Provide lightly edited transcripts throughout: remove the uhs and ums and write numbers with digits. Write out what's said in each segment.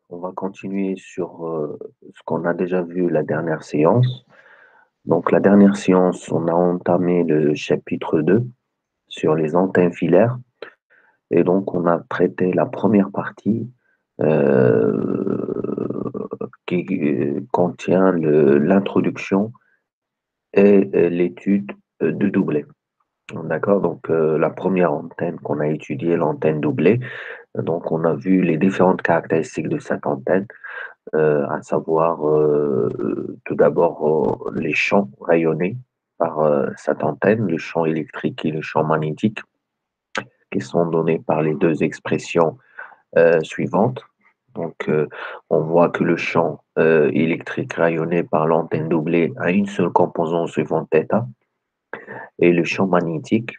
On va continuer sur ce qu'on a déjà vu la dernière séance. Donc, la dernière séance, on a entamé le chapitre 2 sur les antennes filaires. Et donc, on a traité la première partie qui contient l'introduction et l'étude de doublet. D'accord? Donc, la première antenne qu'on a étudiée, l'antenne doublée. Donc, on a vu les différentes caractéristiques de cette antenne, à savoir tout d'abord les champs rayonnés par cette antenne, le champ électrique et le champ magnétique, qui sont donnés par les deux expressions suivantes. Donc, on voit que le champ électrique rayonné par l'antenne doublée a une seule composante suivant θ, et le champ magnétique,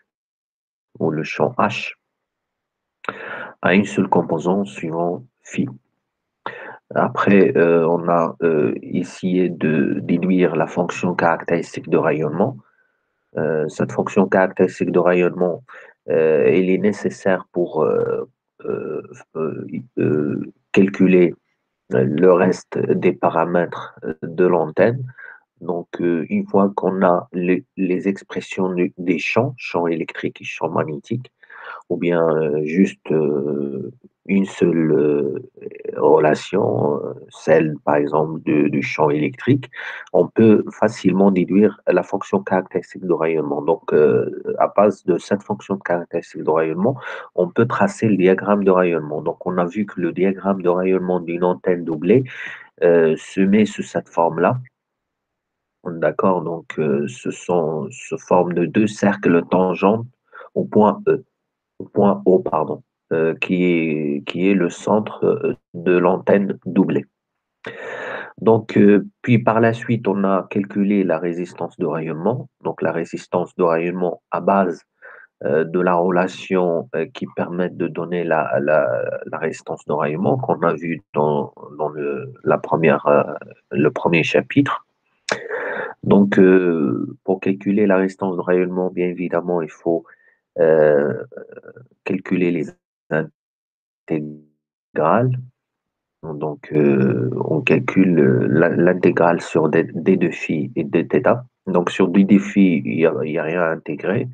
ou le champ H, a une seule composante suivant phi. Après, on a essayé de déduire la fonction caractéristique de rayonnement. Cette fonction caractéristique de rayonnement, elle est nécessaire pour euh, euh, calculer le reste des paramètres de l'antenne. Donc, une fois qu'on a les expressions des champs, champs électriques et champs magnétiques, ou bien juste une seule relation, celle par exemple du champ électrique, on peut facilement déduire la fonction caractéristique de rayonnement. Donc, à base de cette fonction caractéristique de rayonnement, on peut tracer le diagramme de rayonnement. Donc, on a vu que le diagramme de rayonnement d'une antenne doublée se met sous cette forme-là. D'accord, donc se forment de deux cercles tangents au point E, au point O, pardon, qui est le centre de l'antenne doublée. Donc, puis par la suite, on a calculé la résistance de rayonnement. Donc, la résistance de rayonnement à base de la relation qui permet de donner la résistance de rayonnement qu'on a vu dans le premier chapitre. Donc, pour calculer la résistance de rayonnement, bien évidemment, il faut euh, calculer les intégrales. Donc, on calcule l'intégrale sur d de phi et d θ. Donc, sur d de phi, il y a rien à intégrer,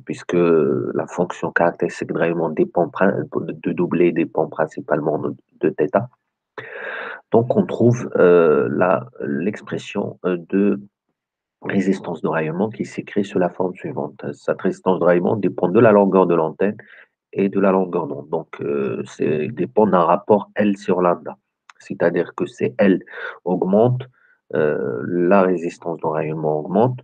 puisque la fonction caractéristique de rayonnement de doubler dépend principalement de θ. Donc, on trouve l'expression de résistance de rayonnement qui s'écrit sous la forme suivante. Cette résistance de rayonnement dépend de la longueur de l'antenne et de la longueur d'onde. Donc, dépend d'un rapport L sur lambda. C'est-à-dire que c'est L augmente, la résistance de rayonnement augmente,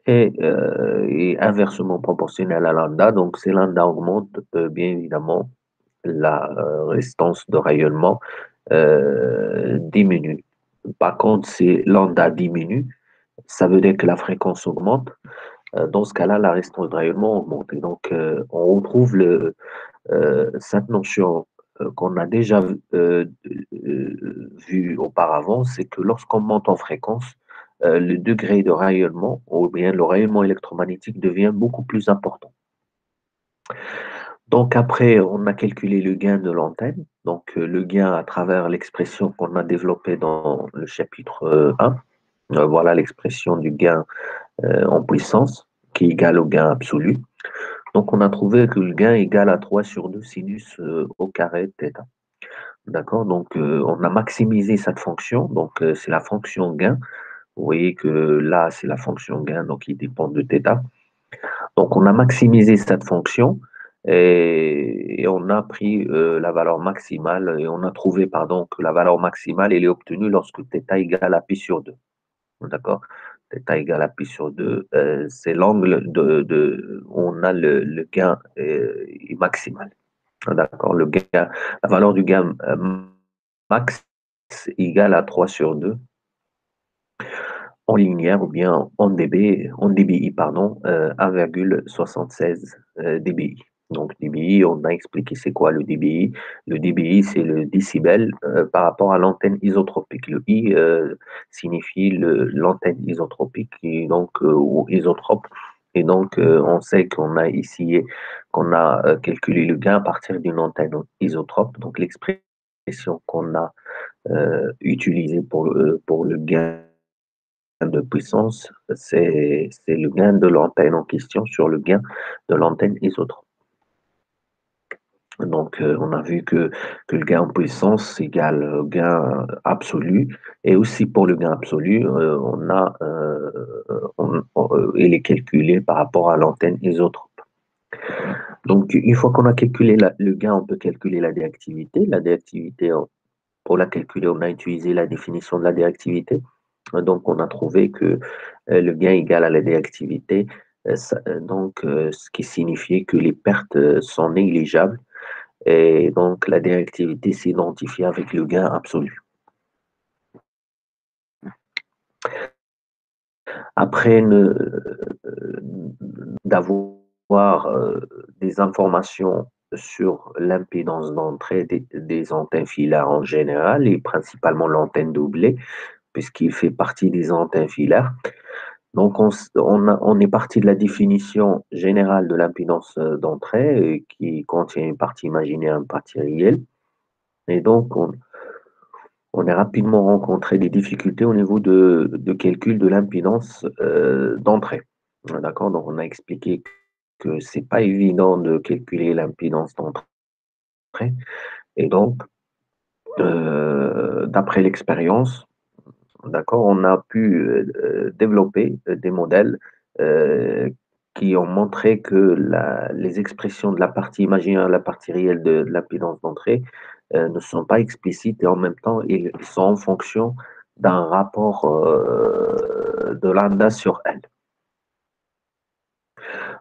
et inversement proportionnel à lambda. Donc, si lambda augmente, bien évidemment, la résistance de rayonnement diminue. Par contre, si lambda diminue, ça veut dire que la fréquence augmente. Dans ce cas-là, la résistance de rayonnement augmente. Et donc, on retrouve cette notion qu'on a déjà vue auparavant, c'est que lorsqu'on monte en fréquence, le degré de rayonnement, ou bien le rayonnement électromagnétique devient beaucoup plus important. Donc après, on a calculé le gain de l'antenne, donc le gain à travers l'expression qu'on a développée dans le chapitre 1. Voilà l'expression du gain en puissance, qui est égale au gain absolu. Donc, on a trouvé que le gain est égal à 3 sur 2 sinus au carré de θ. D'accord? Donc, on a maximisé cette fonction. Donc, c'est la fonction gain. Vous voyez que là, c'est la fonction gain, donc il dépend de θ. Donc, on a maximisé cette fonction et on a pris la valeur maximale et on a trouvé, pardon, que la valeur maximale, elle est obtenue lorsque θ égale à pi sur 2. D'accord? Θ égale à pi sur 2, c'est l'angle où on a le gain maximal. D'accord? La valeur du gain max égale à 3 sur 2 en linéaire ou bien en dBi, pardon, 1,76 dBi. Donc, dBi, on a expliqué c'est quoi le dBi. Le dBi, c'est le décibel par rapport à l'antenne isotropique. Le I signifie l'antenne isotropique ou isotrope. Et donc, on sait qu'on a ici, qu'on a calculé le gain à partir d'une antenne isotrope. Donc, l'expression l'expression qu'on a utilisée pour le gain de puissance, c'est le gain de l'antenne en question sur le gain de l'antenne isotrope. Donc, on a vu que le gain en puissance égale gain absolu. Et aussi pour le gain absolu, il est calculé par rapport à l'antenne isotrope. Donc, une fois qu'on a calculé le gain, on peut calculer la déactivité. La déactivité, pour la calculer, on a utilisé la définition de la déactivité. Donc, on a trouvé que le gain égal à la déactivité, ce qui signifiait que les pertes sont négligeables. Et donc, la déactivité s'identifie avec le gain absolu. Après d'avoir des informations sur l'impédance d'entrée des antennes filaires en général, et principalement l'antenne doublée, puisqu'il fait partie des antennes filaires. Donc, on est parti de la définition générale de l'impédance d'entrée, qui contient une partie imaginaire et une partie réelle. Et donc, on a rapidement rencontré des difficultés au niveau de calcul de l'impédance d'entrée. D'accord? Donc, on a expliqué que c'est pas évident de calculer l'impédance d'entrée. Et donc, d'après l'expérience, d'accord, on a pu développer des modèles euh, qui ont montré que les expressions de la partie imaginaire et la partie réelle de l'impédance d'entrée ne sont pas explicites et en même temps, ils sont en fonction d'un rapport de lambda sur L.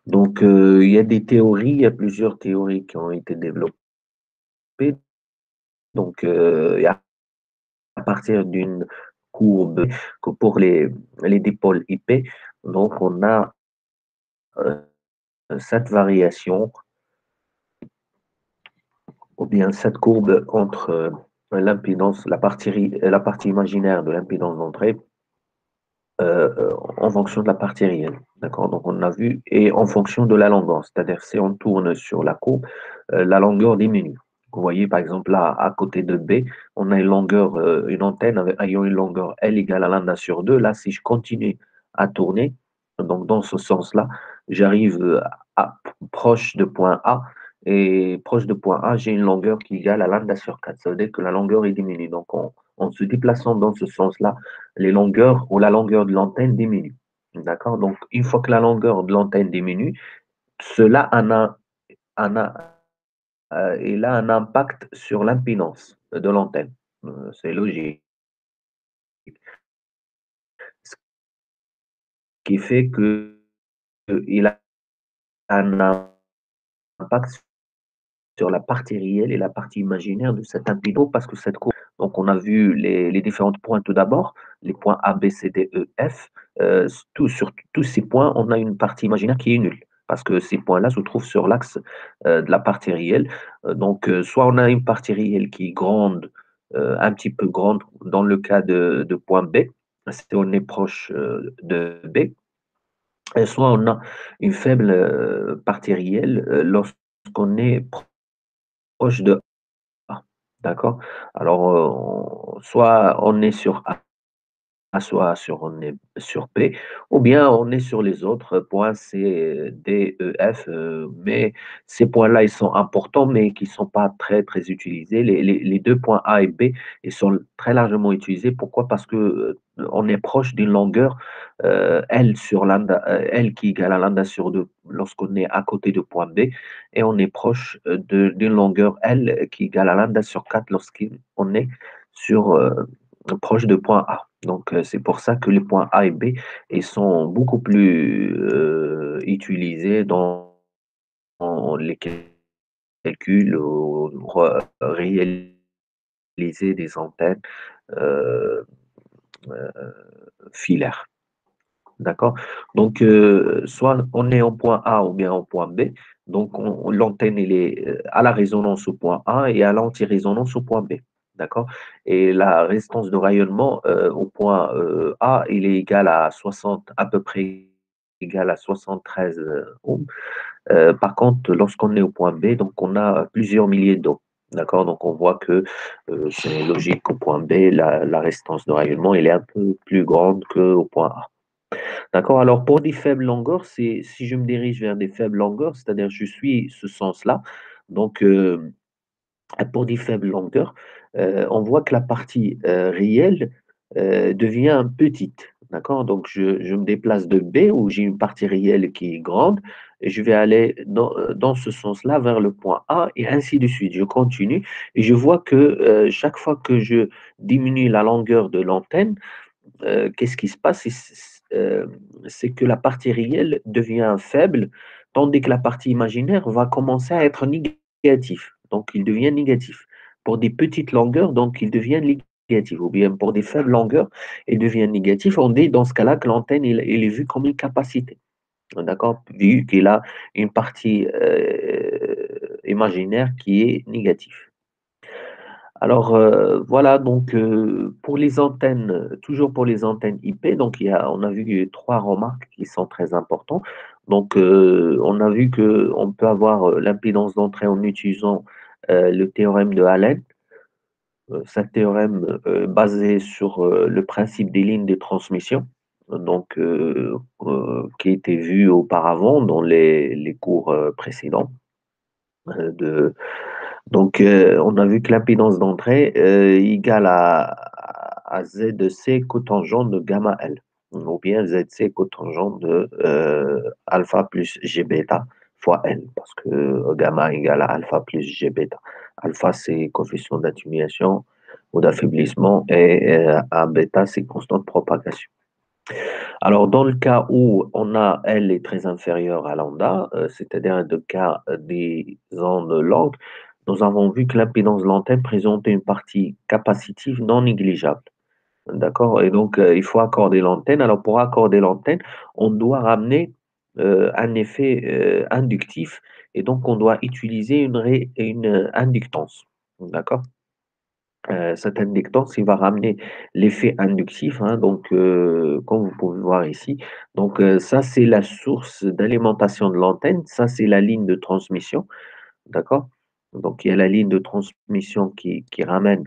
Donc, il y a des théories, il y a plusieurs théories qui ont été développées. Donc, à partir d'une courbe que pour les dipôles IP, donc on a euh, cette variation ou bien cette courbe entre l'impédance, la partie imaginaire de l'impédance d'entrée en fonction de la partie réelle. D'accord? Donc, on a vu, et en fonction de la longueur, c'est-à-dire si on tourne sur la courbe, la longueur diminue. Vous voyez, par exemple, là, à côté de B, on a une longueur, une antenne ayant une longueur L égale à lambda sur 2. Là, si je continue à tourner, donc dans ce sens-là, j'arrive proche de point A, et proche de point A, j'ai une longueur qui est égale à lambda sur 4. Ça veut dire que la longueur est diminuée. Donc, en se déplaçant dans ce sens-là, les longueurs ou la longueur de l'antenne diminue. D'accord? Donc, une fois que la longueur de l'antenne diminue, cela il a un impact sur l'impédance de l'antenne. C'est logique. Ce qui fait qu'il a un impact sur la partie réelle et la partie imaginaire de cet impédant parce que cette courbe, donc on a vu les différents points tout d'abord, les points A, B, C, D, E, F. Sur tous ces points, on a une partie imaginaire qui est nulle parce que ces points-là se trouvent sur l'axe de la partie réelle. Donc, soit on a une partie réelle qui est grande, un petit peu grande dans le cas de point B, si on est proche de B, et soit on a une faible partie réelle lorsqu'on est proche de A. D'accord? Alors, soit on est sur A, soit on est sur P, ou bien on est sur les autres points C, D, E, F, mais ces points-là, ils sont importants, mais qui ne sont pas très, très utilisés. Les deux points A et B, ils sont très largement utilisés. Pourquoi? Parce que on est proche d'une longueur L sur lambda, L qui égale à lambda sur 2 lorsqu'on est à côté de point B, et on est proche d'une longueur L qui égale à lambda sur 4 lorsqu'on est sur proche de point A. Donc, c'est pour ça que les points A et B ils sont beaucoup plus utilisés dans les calculs pour réaliser des antennes euh, euh, filaires. D'accord? Donc, soit on est en point A ou bien en point B. Donc, l'antenne, elle est à la résonance au point A et à l'anti-résonance au point B. D'accord? Et la résistance de rayonnement au point A, il est égal à 60, à peu près égal à 73 ohms. Par contre, lorsqu'on est au point B, donc on a plusieurs milliers d'ohms. D'accord? Donc on voit que c'est logique qu'au point B, la résistance de rayonnement elle est un peu plus grande qu'au point A. D'accord? Alors pour des faibles longueurs, c'est si je me dirige vers des faibles longueurs, c'est-à-dire je suis ce sens-là, donc pour des faibles longueurs, on voit que la partie réelle devient petite. D'accord? Donc, je me déplace de B où j'ai une partie réelle qui est grande et je vais aller dans ce sens-là vers le point A et ainsi de suite. Je continue et je vois que chaque fois que je diminue la longueur de l'antenne, qu'est-ce qui se passe? C'est que la partie réelle devient faible, tandis que la partie imaginaire va commencer à être négative. Donc, il devient négatif. Pour des petites longueurs, donc, il devient négatif. Ou bien pour des faibles longueurs, il devient négatif. On dit dans ce cas-là que l'antenne, il est vu comme une capacité. D'accord? Vu qu'il a une partie imaginaire qui est négative. Alors voilà, donc pour les antennes, toujours pour les antennes IP, donc on a vu trois remarques qui sont très importantes. Donc on a vu qu'on peut avoir l'impédance d'entrée en utilisant le théorème de Allen. C'est un théorème basé sur le principe des lignes de transmission, donc qui a été vu auparavant dans les cours précédents de donc, on a vu que l'impédance d'entrée égale à ZC cotangent de gamma L, ou bien ZC cotangent de alpha plus G bêta fois L, parce que gamma égale à alpha plus G bêta. Alpha, c'est coefficient d'atténuation ou d'affaiblissement, et A bêta, c'est constante de propagation. Alors, dans le cas où on a L est très inférieur à lambda, c'est-à-dire le cas des ondes longues, nous avons vu que l'impédance de l'antenne présentait une partie capacitive non négligeable. D'accord? Et donc, il faut accorder l'antenne. Alors, pour accorder l'antenne, on doit ramener un effet inductif et donc on doit utiliser une inductance. D'accord? Cette inductance, il va ramener l'effet inductif, hein, donc comme vous pouvez voir ici. Donc ça, c'est la source d'alimentation de l'antenne, ça, c'est la ligne de transmission, d'accord? Donc il y a la ligne de transmission qui ramène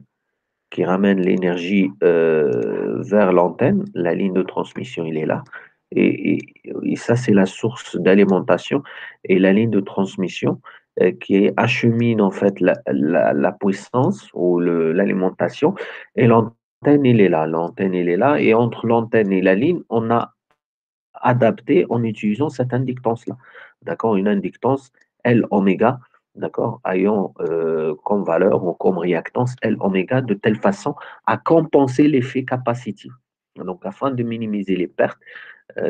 l'énergie vers l'antenne. La ligne de transmission, il est là. Et ça, c'est la source d'alimentation. Et la ligne de transmission qui achemine en fait la puissance ou l'alimentation. Et l'antenne, il est là. L'antenne, il est là. Et entre l'antenne et la ligne, on a adapté en utilisant cette inductance-là. D'accord? Une inductance L oméga, d'accord, ayant comme valeur ou comme réactance L oméga de telle façon à compenser l'effet capacitif. Donc, afin de minimiser les pertes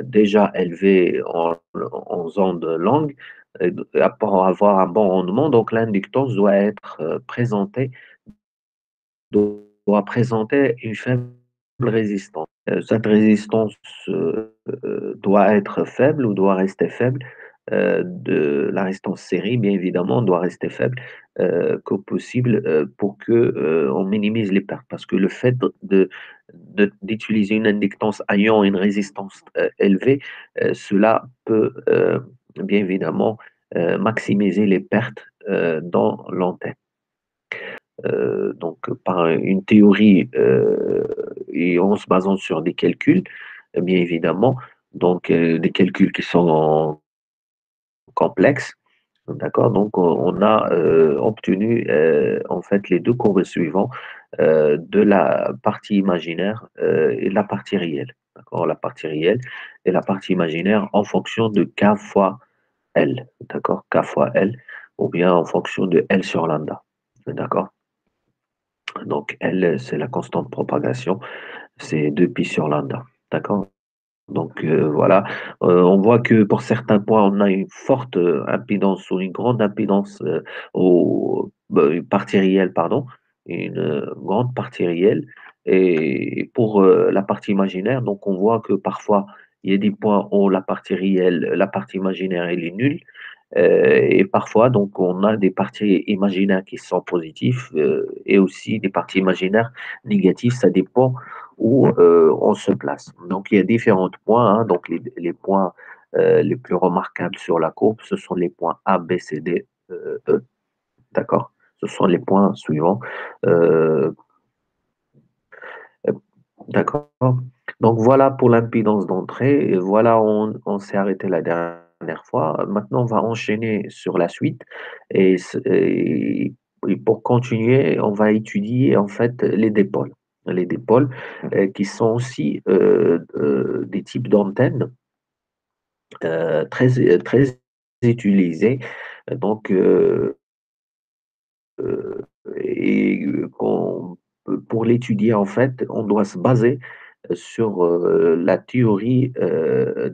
déjà élevées en ondes longues, pour avoir un bon rendement, donc l'inductance doit être présentée doit présenter une faible résistance. Cette résistance doit être faible ou doit rester faible. De la résistance série, bien évidemment, doit rester faible qu'au possible pour que on minimise les pertes. Parce que le fait d'utiliser une inductance ayant une résistance élevée, cela peut bien évidemment maximiser les pertes dans l'antenne. Donc par une théorie et en se basant sur des calculs, bien évidemment, donc des calculs qui sont complexes, d'accord? Donc on a obtenu en fait les deux courbes suivants de la partie imaginaire et de la partie réelle, d'accord? La partie réelle et la partie imaginaire en fonction de K fois L, d'accord? K fois L, ou bien en fonction de L sur lambda, d'accord? Donc, L, c'est la constante de propagation, c'est 2pi sur lambda. D'accord? Donc, voilà. On voit que pour certains points, on a une forte impédance ou une grande impédance une partie réelle, pardon, une grande partie réelle. Et pour la partie imaginaire, donc on voit que parfois, il y a des points où la partie réelle, la partie imaginaire, elle est nulle. Et parfois, donc, on a des parties imaginaires qui sont positifs et aussi des parties imaginaires négatives. Ça dépend où on se place. Donc, il y a différents points. Hein, donc, les points les plus remarquables sur la courbe, ce sont les points A, B, C, D, E. D'accord? Ce sont les points suivants. Euh, d'accord. Donc voilà pour l'impédance d'entrée. Et voilà, on s'est arrêté la dernière fois. Maintenant, on va enchaîner sur la suite. Et pour continuer, on va étudier en fait les dépôles. Les dépôles qui sont aussi des types d'antennes très utilisés. Donc, pour l'étudier, en fait, on doit se baser sur la théorie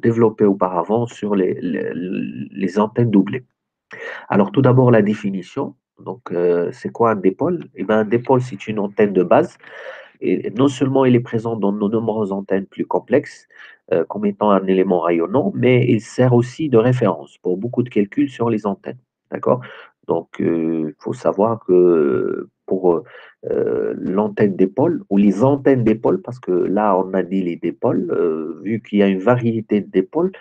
développée auparavant sur les antennes doublées. Alors, tout d'abord, la définition. Donc, c'est quoi un dipôle? Eh bien, un dipôle, c'est une antenne de base et non seulement il est présent dans nos nombreuses antennes plus complexes, comme étant un élément rayonnant, mais il sert aussi de référence pour beaucoup de calculs sur les antennes. D'accord? Donc, il faut savoir que pour l'antenne d'épaule ou les antennes d'épaule, parce que là, on a dit les dépôles, vu qu'il y a une variété de dépôles,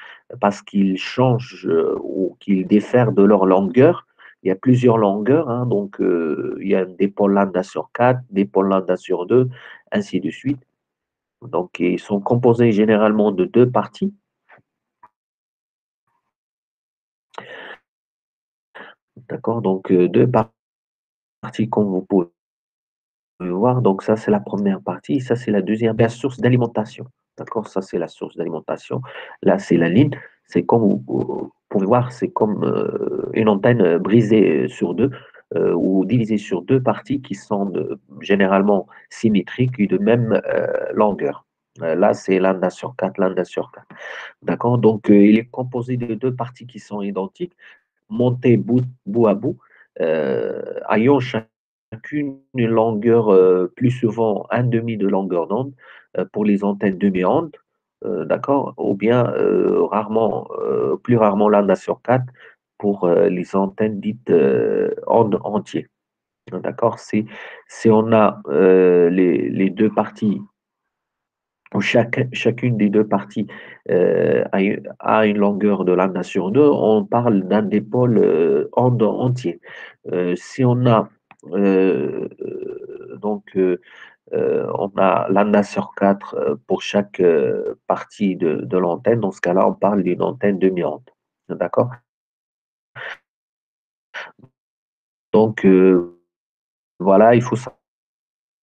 parce qu'ils changent ou qu'ils diffèrent de leur longueur, il y a plusieurs longueurs, hein, donc il y a des pôles lambda sur 4, des pôles lambda sur 2, ainsi de suite. Donc, ils sont composés généralement de deux parties, d'accord? Donc, deux parties comme vous pouvez voir. Donc, ça, c'est la première partie. Ça, c'est la deuxième, la source d'alimentation, d'accord? Ça, c'est la source d'alimentation. Là, c'est la ligne. C'est comme vous pouvez voir, c'est comme une antenne brisée sur deux ou divisée sur deux parties qui sont généralement symétriques et de même longueur. Là, c'est lambda sur 4, lambda sur 4. D'accord? Donc, il est composé de deux parties qui sont identiques, montées bout à bout, ayant chacune une longueur, plus souvent un demi de longueur d'onde pour les antennes demi-ondes, d'accord? Ou bien plus rarement lambda sur 4 pour les antennes dites ondes entières. D'accord? Si on a les deux parties où chacune des deux parties a une longueur de lambda sur 2, on parle d'un dipôle onde entier. Si on a on a lambda sur 4 pour chaque partie de l'antenne. Dans ce cas-là, on parle d'une antenne demi-onde. D'accord? Donc, voilà, il faut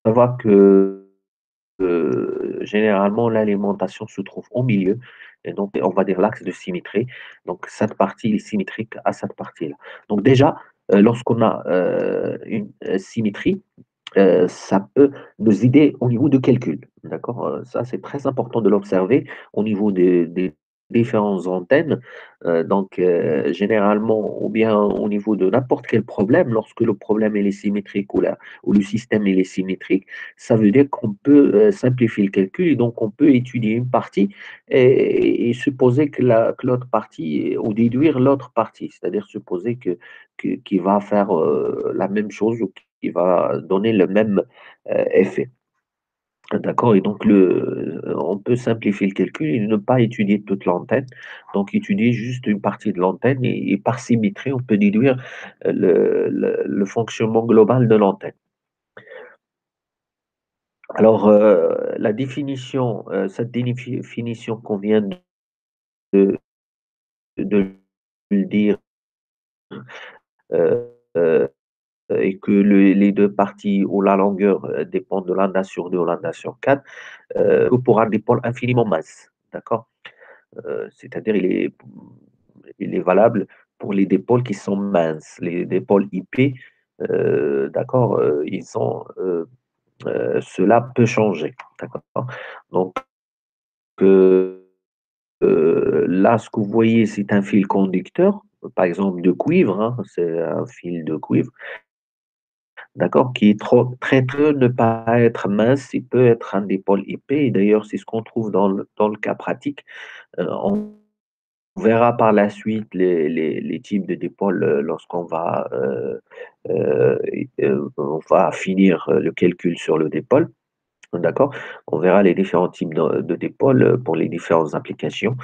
savoir que généralement, l'alimentation se trouve au milieu, et donc on va dire l'axe de symétrie. Donc, cette partie est symétrique à cette partie-là. Donc, déjà, lorsqu'on a une symétrie, ça peut nous aider au niveau de calcul. D'accord? Ça, c'est très important de l'observer au niveau des différentes antennes. Donc, généralement, ou bien au niveau de n'importe quel problème, lorsque le problème il est symétrique ou le système il est symétrique, ça veut dire qu'on peut simplifier le calcul et donc on peut étudier une partie et supposer que l'autre partie, ou déduire l'autre partie, c'est-à-dire supposer qu'il va faire la même chose ou qui va donner le même effet. D'accord? Et donc, on peut simplifier le calcul et ne pas étudier toute l'antenne. Donc, étudier juste une partie de l'antenne et par symétrie, on peut déduire le fonctionnement global de l'antenne. Alors, la définition, cette définition qu'on vient de le dire, euh, euh, et que les deux parties ou la longueur dépendent de lambda sur 2 ou lambda sur 4, pour un dipôle infiniment mince. D'accord? C'est-à-dire, il est valable pour les dipôles qui sont minces. Les dipôles IP, d'accord, cela peut changer. D'accord? Donc, euh, là, ce que vous voyez, c'est un fil conducteur, par exemple de cuivre, hein, c'est un fil de cuivre, d'accord, qui est très peu ne pas être mince, il peut être un dipôle épais, et d'ailleurs, c'est ce qu'on trouve dans le cas pratique. On verra par la suite les types de dipôles lorsqu'on euh, on va finir le calcul sur le dipôle. D'accord? On verra les différents types de dipôles pour les différentes applications.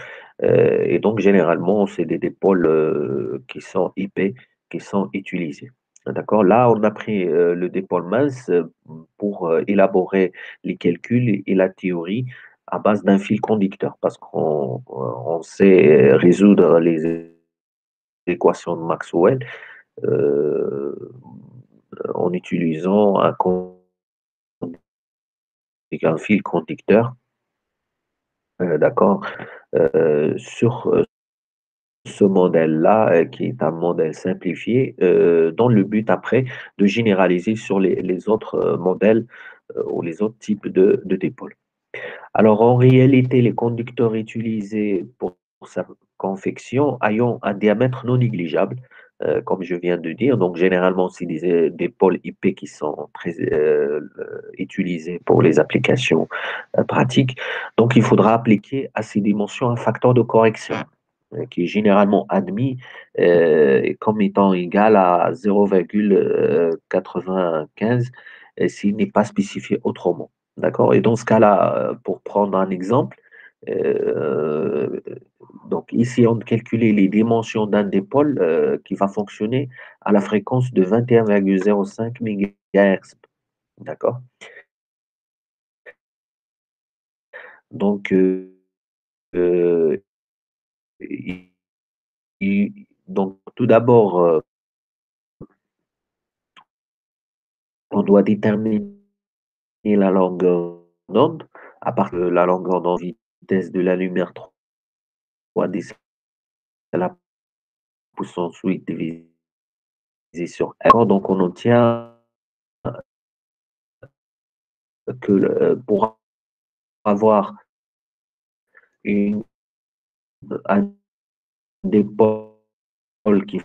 Et donc, généralement, c'est des dipôles qui sont épais, qui sont utilisés. D'accord? Là, on a pris le dépôle mince pour élaborer les calculs et la théorie à base d'un fil conducteur, parce qu'on sait résoudre les équations de Maxwell euh, en utilisant un fil conducteur, d'accord, sur ce modèle-là, qui est un modèle simplifié, dans le but après de généraliser sur les autres modèles ou les autres types de dépôts. Alors, en réalité, les conducteurs utilisés pour sa confection ayant un diamètre non négligeable, comme je viens de dire. Donc, généralement, c'est des pôles IP qui sont très utilisés pour les applications pratiques. Donc, il faudra appliquer à ces dimensions un facteur de correction qui est généralement admis comme étant égal à 0,95 s'il n'est pas spécifié autrement. D'accord? Et dans ce cas-là, pour prendre un exemple, euh, donc ici, on calculer les dimensions d'un dipôle qui va fonctionner à la fréquence de 21,05 MHz. D'accord? Donc, euh, donc, tout d'abord, on doit déterminer la longueur d'onde à partir de la longueur d'onde vitesse de la lumière 3 à la puissance 8 divisé sur R. Donc, on obtient que pour avoir une, un dipôle qui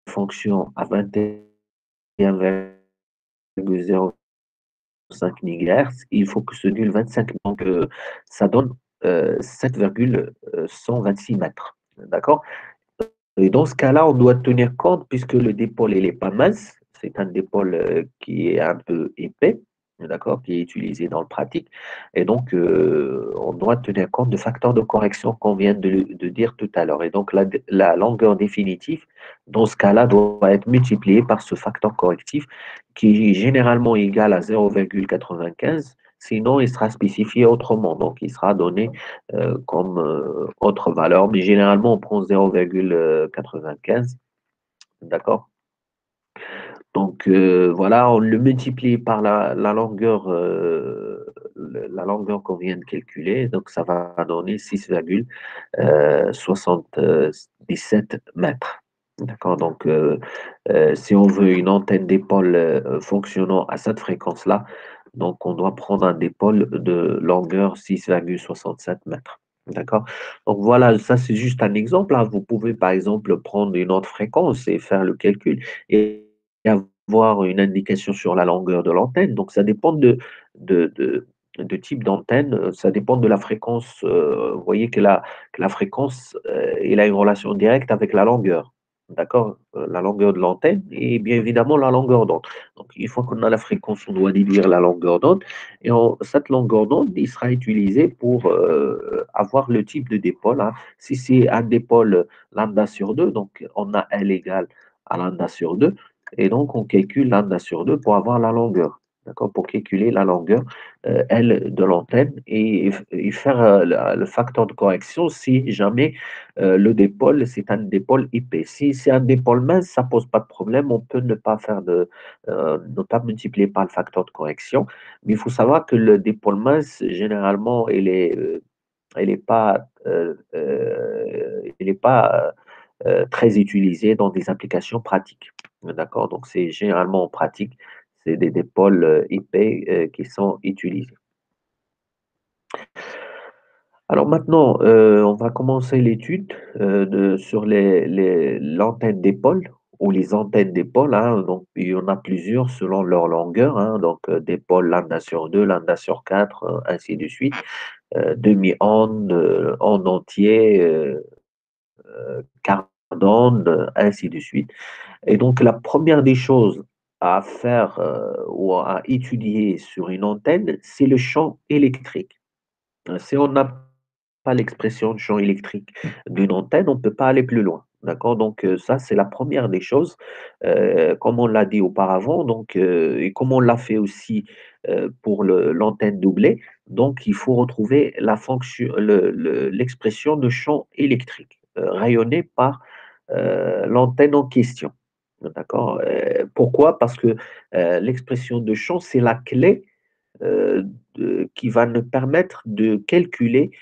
fonctionne à 21,05 MHz, il faut que ce nul 25. Donc, ça donne 7,126 mètres. D'accord? Et dans ce cas-là, on doit tenir compte, puisque le dipôle, il n'est pas mince, c'est un dipôle qui est un peu épais, d'accord, qui est utilisé dans le pratique. Et donc, on doit tenir compte de facteurs de correction qu'on vient de dire tout à l'heure. Et donc, la longueur définitive, dans ce cas-là, doit être multipliée par ce facteur correctif qui est généralement égal à 0,95. Sinon, il sera spécifié autrement. Donc, il sera donné comme autre valeur, mais généralement, on prend 0,95. D'accord? Donc, voilà, on le multiplie par la longueur qu'on vient de calculer. Donc, ça va donner 6,77 mètres. D'accord? Donc, si on veut une antenne d'épaule fonctionnant à cette fréquence-là, donc on doit prendre un dipôle de longueur 6,67 mètres. D'accord? Donc voilà, ça c'est juste un exemple, hein. Vous pouvez par exemple prendre une autre fréquence et faire le calcul et avoir une indication sur la longueur de l'antenne. Donc ça dépend de, de, de type d'antenne, ça dépend de la fréquence. Vous voyez que la fréquence, il a une relation directe avec la longueur. D'accord? La longueur de l'antenne et bien évidemment la longueur d'onde. Donc, une fois qu'on a la fréquence, on doit déduire la longueur d'onde. Et cette longueur d'onde, il sera utilisé pour avoir le type de dipôle, hein. Si c'est un dipôle lambda sur 2, donc on a L égale à lambda sur 2. Et donc, on calcule lambda sur 2 pour avoir la longueur. D'accord? Pour calculer la longueur L de l'antenne et faire le facteur de correction si jamais le dipôle, c'est un dipôle épais. Si c'est un dipôle mince, ça pose pas de problème. On peut ne pas faire ne pas multiplier par le facteur de correction. Mais il faut savoir que le dipôle mince, généralement, il est pas, il est pas très utilisé dans des applications pratiques. D'accord? Donc, c'est généralement en pratique, c'est des pôles épais qui sont utilisés. Alors maintenant, on va commencer l'étude sur l'antenne d'épaule ou les antennes d'épaule, hein. Donc, il y en a plusieurs selon leur longueur, hein. Donc, d'épaule lambda sur 2, lambda sur 4, ainsi de suite. Demi-onde, onde entier, quart d'onde, ainsi de suite. Et donc, la première des choses à faire ou à étudier sur une antenne, c'est le champ électrique. Si on n'a pas l'expression de champ électrique d'une antenne, on ne peut pas aller plus loin. D'accord? Donc, ça, c'est la première des choses, comme on l'a dit auparavant, donc, et comme on l'a fait aussi, pour l'antenne doublée, donc il faut retrouver la fonction l'expression de champ électrique, rayonné par, l'antenne en question. D'accord? Pourquoi? Parce que, l'expression de champ, c'est la clé qui va nous permettre de calculer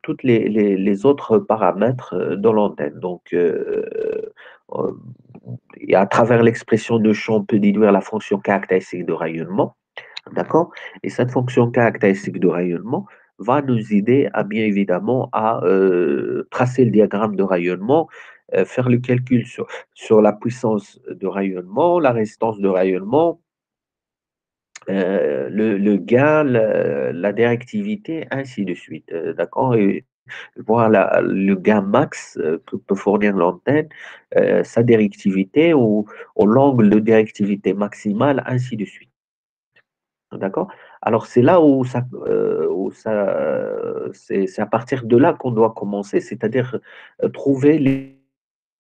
toutes les autres paramètres de l'antenne. Donc, euh, et à travers l'expression de champ, on peut déduire la fonction caractéristique de rayonnement. D'accord? Et cette fonction caractéristique de rayonnement va nous aider à bien évidemment à tracer le diagramme de rayonnement, faire le calcul sur la puissance de rayonnement, la résistance de rayonnement, le gain, la directivité, ainsi de suite, d'accord? Et voir le gain max que peut fournir l'antenne, sa directivité ou l'angle de directivité maximale, ainsi de suite. D'accord? Alors c'est là c'est à partir de là qu'on doit commencer, c'est-à-dire trouver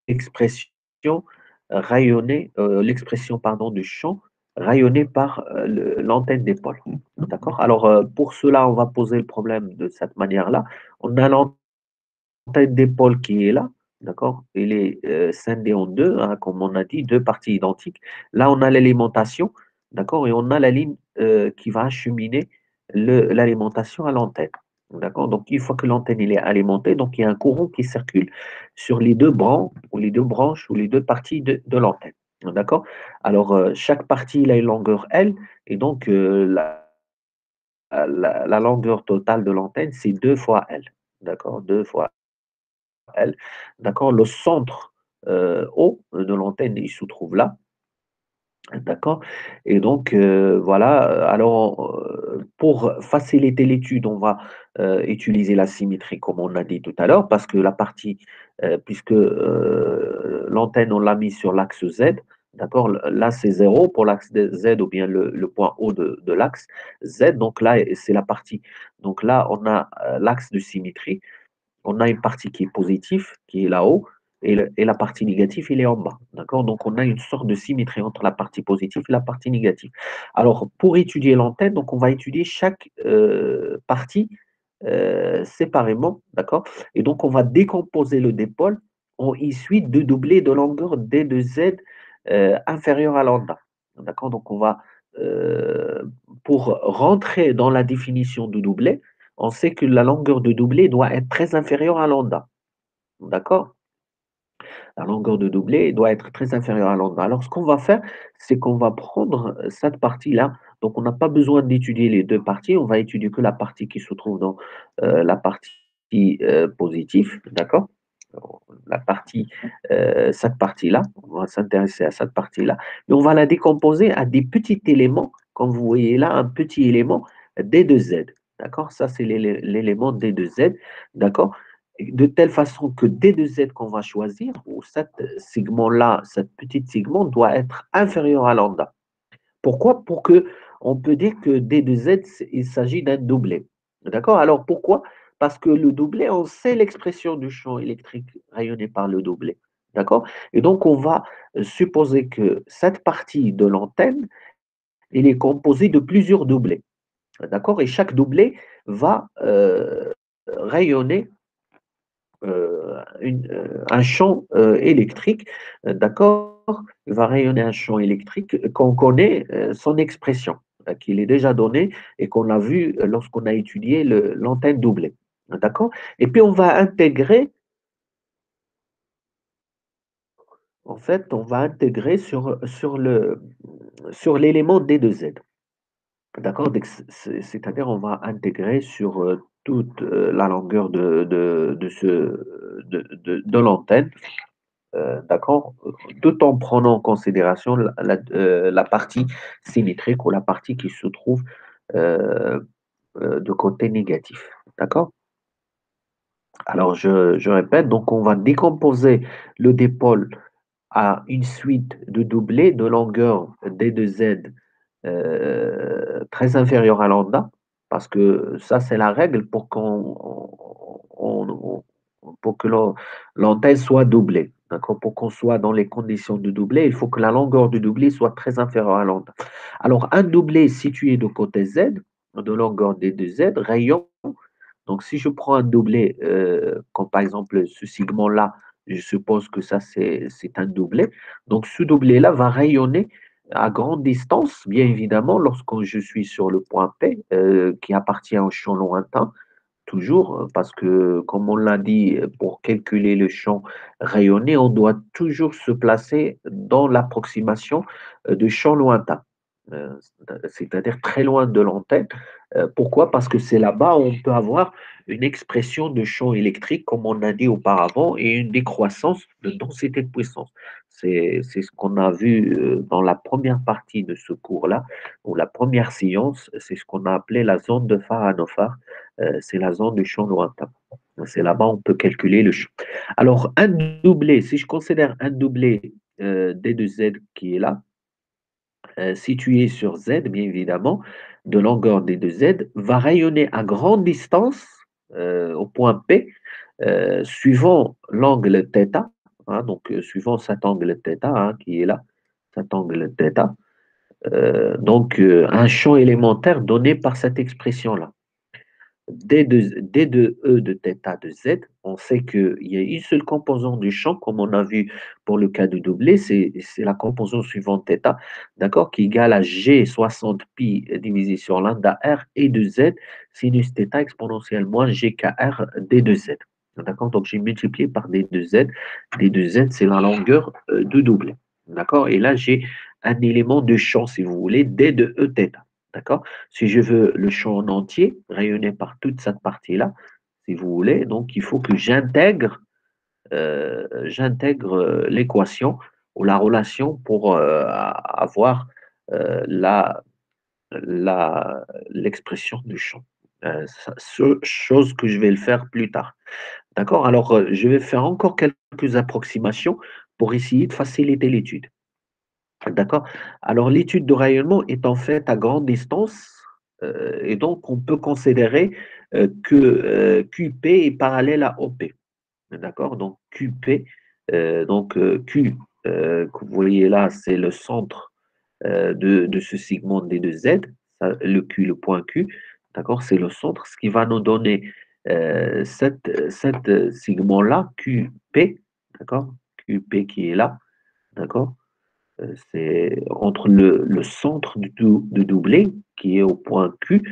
l'expression rayonnée, l'expression pardon du champ rayonné par l'antenne d'épaule. D'accord? Alors pour cela, on va poser le problème de cette manière-là. On a tête d'épaule qui est là, d'accord? Il est scindé en deux, hein, comme on a dit, deux parties identiques. Là, on a l'alimentation, d'accord? Et on a la ligne qui va acheminer l'alimentation à l'antenne. D'accord? Donc, une fois que l'antenne est alimentée, donc il y a un courant qui circule sur les deux branches ou les deux branches ou les deux parties de l'antenne. D'accord? Alors, chaque partie il a une longueur L, et donc la longueur totale de l'antenne, c'est 2 fois L. D'accord? 2 fois L. D'accord? Le centre haut de l'antenne, il se trouve là. D'accord? Et donc, voilà, alors, pour faciliter l'étude, on va utiliser la symétrie, comme on a dit tout à l'heure, parce que la partie, puisque l'antenne, on l'a mis sur l'axe Z, d'accord? Là, c'est 0 pour l'axe Z ou bien le point haut de l'axe Z. Donc là, c'est la partie. Donc là, on a l'axe de symétrie. On a une partie qui est positive, qui est là-haut, et la partie négative, elle est en bas. D'accord? Donc, on a une sorte de symétrie entre la partie positive et la partie négative. Alors, pour étudier l'antenne, donc on va étudier chaque partie séparément. D'accord? Et donc, on va décomposer le dipôle en une suite de doublés de longueur d de z inférieure à lambda. D'accord? Donc, on va, euh, pour rentrer dans la définition du doublet, on sait que la longueur de doublé doit être très inférieure à lambda. D'accord? La longueur de doublé doit être très inférieure à lambda. Alors, ce qu'on va faire, c'est qu'on va prendre cette partie-là. Donc, on n'a pas besoin d'étudier les deux parties. On va étudier que la partie qui se trouve dans la partie positive. D'accord? La partie, cette partie-là. On va s'intéresser à cette partie-là. Et on va la décomposer à des petits éléments. Comme vous voyez là, un petit élément D de Z. D'accord? Ça, c'est l'élément D de Z. D'accord? De telle façon que D de Z qu'on va choisir, ou cet segment-là, cette petite segment, doit être inférieur à lambda. Pourquoi? Pour que on peut dire que D de Z, il s'agit d'un doublet. D'accord? Alors pourquoi? Parce que le doublet, on sait l'expression du champ électrique rayonné par le doublet. D'accord? Et donc, on va supposer que cette partie de l'antenne, elle est composée de plusieurs doublets. D'accord? Et chaque doublet va rayonner un champ électrique, d'accord, va rayonner un champ électrique qu'on connaît son expression, qu'il est déjà donné et qu'on a vu lorsqu'on a étudié l'antenne doublée. D'accord? Et puis on va intégrer, en fait, on va intégrer sur l'élément D2Z. D'accord? C'est-à-dire on va intégrer sur toute la longueur de l'antenne. D'accord? Tout en prenant en considération la partie symétrique ou la partie qui se trouve euh, de côté négatif. D'accord? Alors, je répète, donc on va décomposer le dipôle à une suite de doublés de longueur d de z très inférieure à lambda, parce que ça, c'est la règle pour qu'on pour que l'antenne soit doublée. D'accord? Pour qu'on soit dans les conditions de doubler, il faut que la longueur du doublé soit très inférieure à l'antenne. Alors, un doublé situé de côté Z, de longueur des deux Z, rayon. Donc, si je prends un doublé, comme par exemple ce segment-là, je suppose que ça, c'est un doublé. Donc, ce doublé-là va rayonner à grande distance, bien évidemment, lorsque je suis sur le point P, qui appartient au champ lointain, toujours, parce que, comme on l'a dit, pour calculer le champ rayonné, on doit toujours se placer dans l'approximation du champ lointain, euh, c'est-à-dire très loin de l'antenne. Pourquoi? Parce que c'est là-bas où on peut avoir une expression de champ électrique, comme on a dit auparavant, et une décroissance de densité de puissance. C'est ce qu'on a vu dans la première partie de ce cours-là, ou la première science, c'est ce qu'on a appelé la zone de Fahrenheit. C'est la zone du champ lointain. C'est là-bas on peut calculer le champ. Alors, un doublé, si je considère un doublé D2Z qui est là, situé sur Z, bien évidemment, de longueur D2Z, va rayonner à grande distance au point P, suivant l'angle θ, hein, donc suivant cet angle θ hein, qui est là, cet angle θ, un champ élémentaire donné par cette expression-là. D de E de θ de Z, on sait qu'il y a une seule composante du champ, comme on a vu pour le cas du doublé, c'est la composante suivante θ, d'accord, qui est égale à G 60 pi divisé sur lambda R et de Z sinus θ exponentielle moins GKR D de Z. D'accord, donc j'ai multiplié par D de Z. D de Z, c'est la longueur du doublé. D'accord, et là j'ai un élément de champ, si vous voulez, D de E θ. D'accord? Si je veux le champ en entier, rayonné par toute cette partie-là, si vous voulez, donc il faut que j'intègre l'équation ou la relation pour avoir la, l'expression du champ. Chose que je vais le faire plus tard. D'accord? Alors, je vais faire encore quelques approximations pour essayer de faciliter l'étude. D'accord? Alors, l'étude de rayonnement est en fait à grande distance, et donc on peut considérer que QP est parallèle à OP. D'accord? Donc, QP, Q, que vous voyez là, c'est le centre de ce segment D2Z, le Q, le point Q, d'accord? C'est le centre, ce qui va nous donner cette segment-là, QP, d'accord? QP qui est là, d'accord? C'est entre le centre du doublé, qui est au point Q,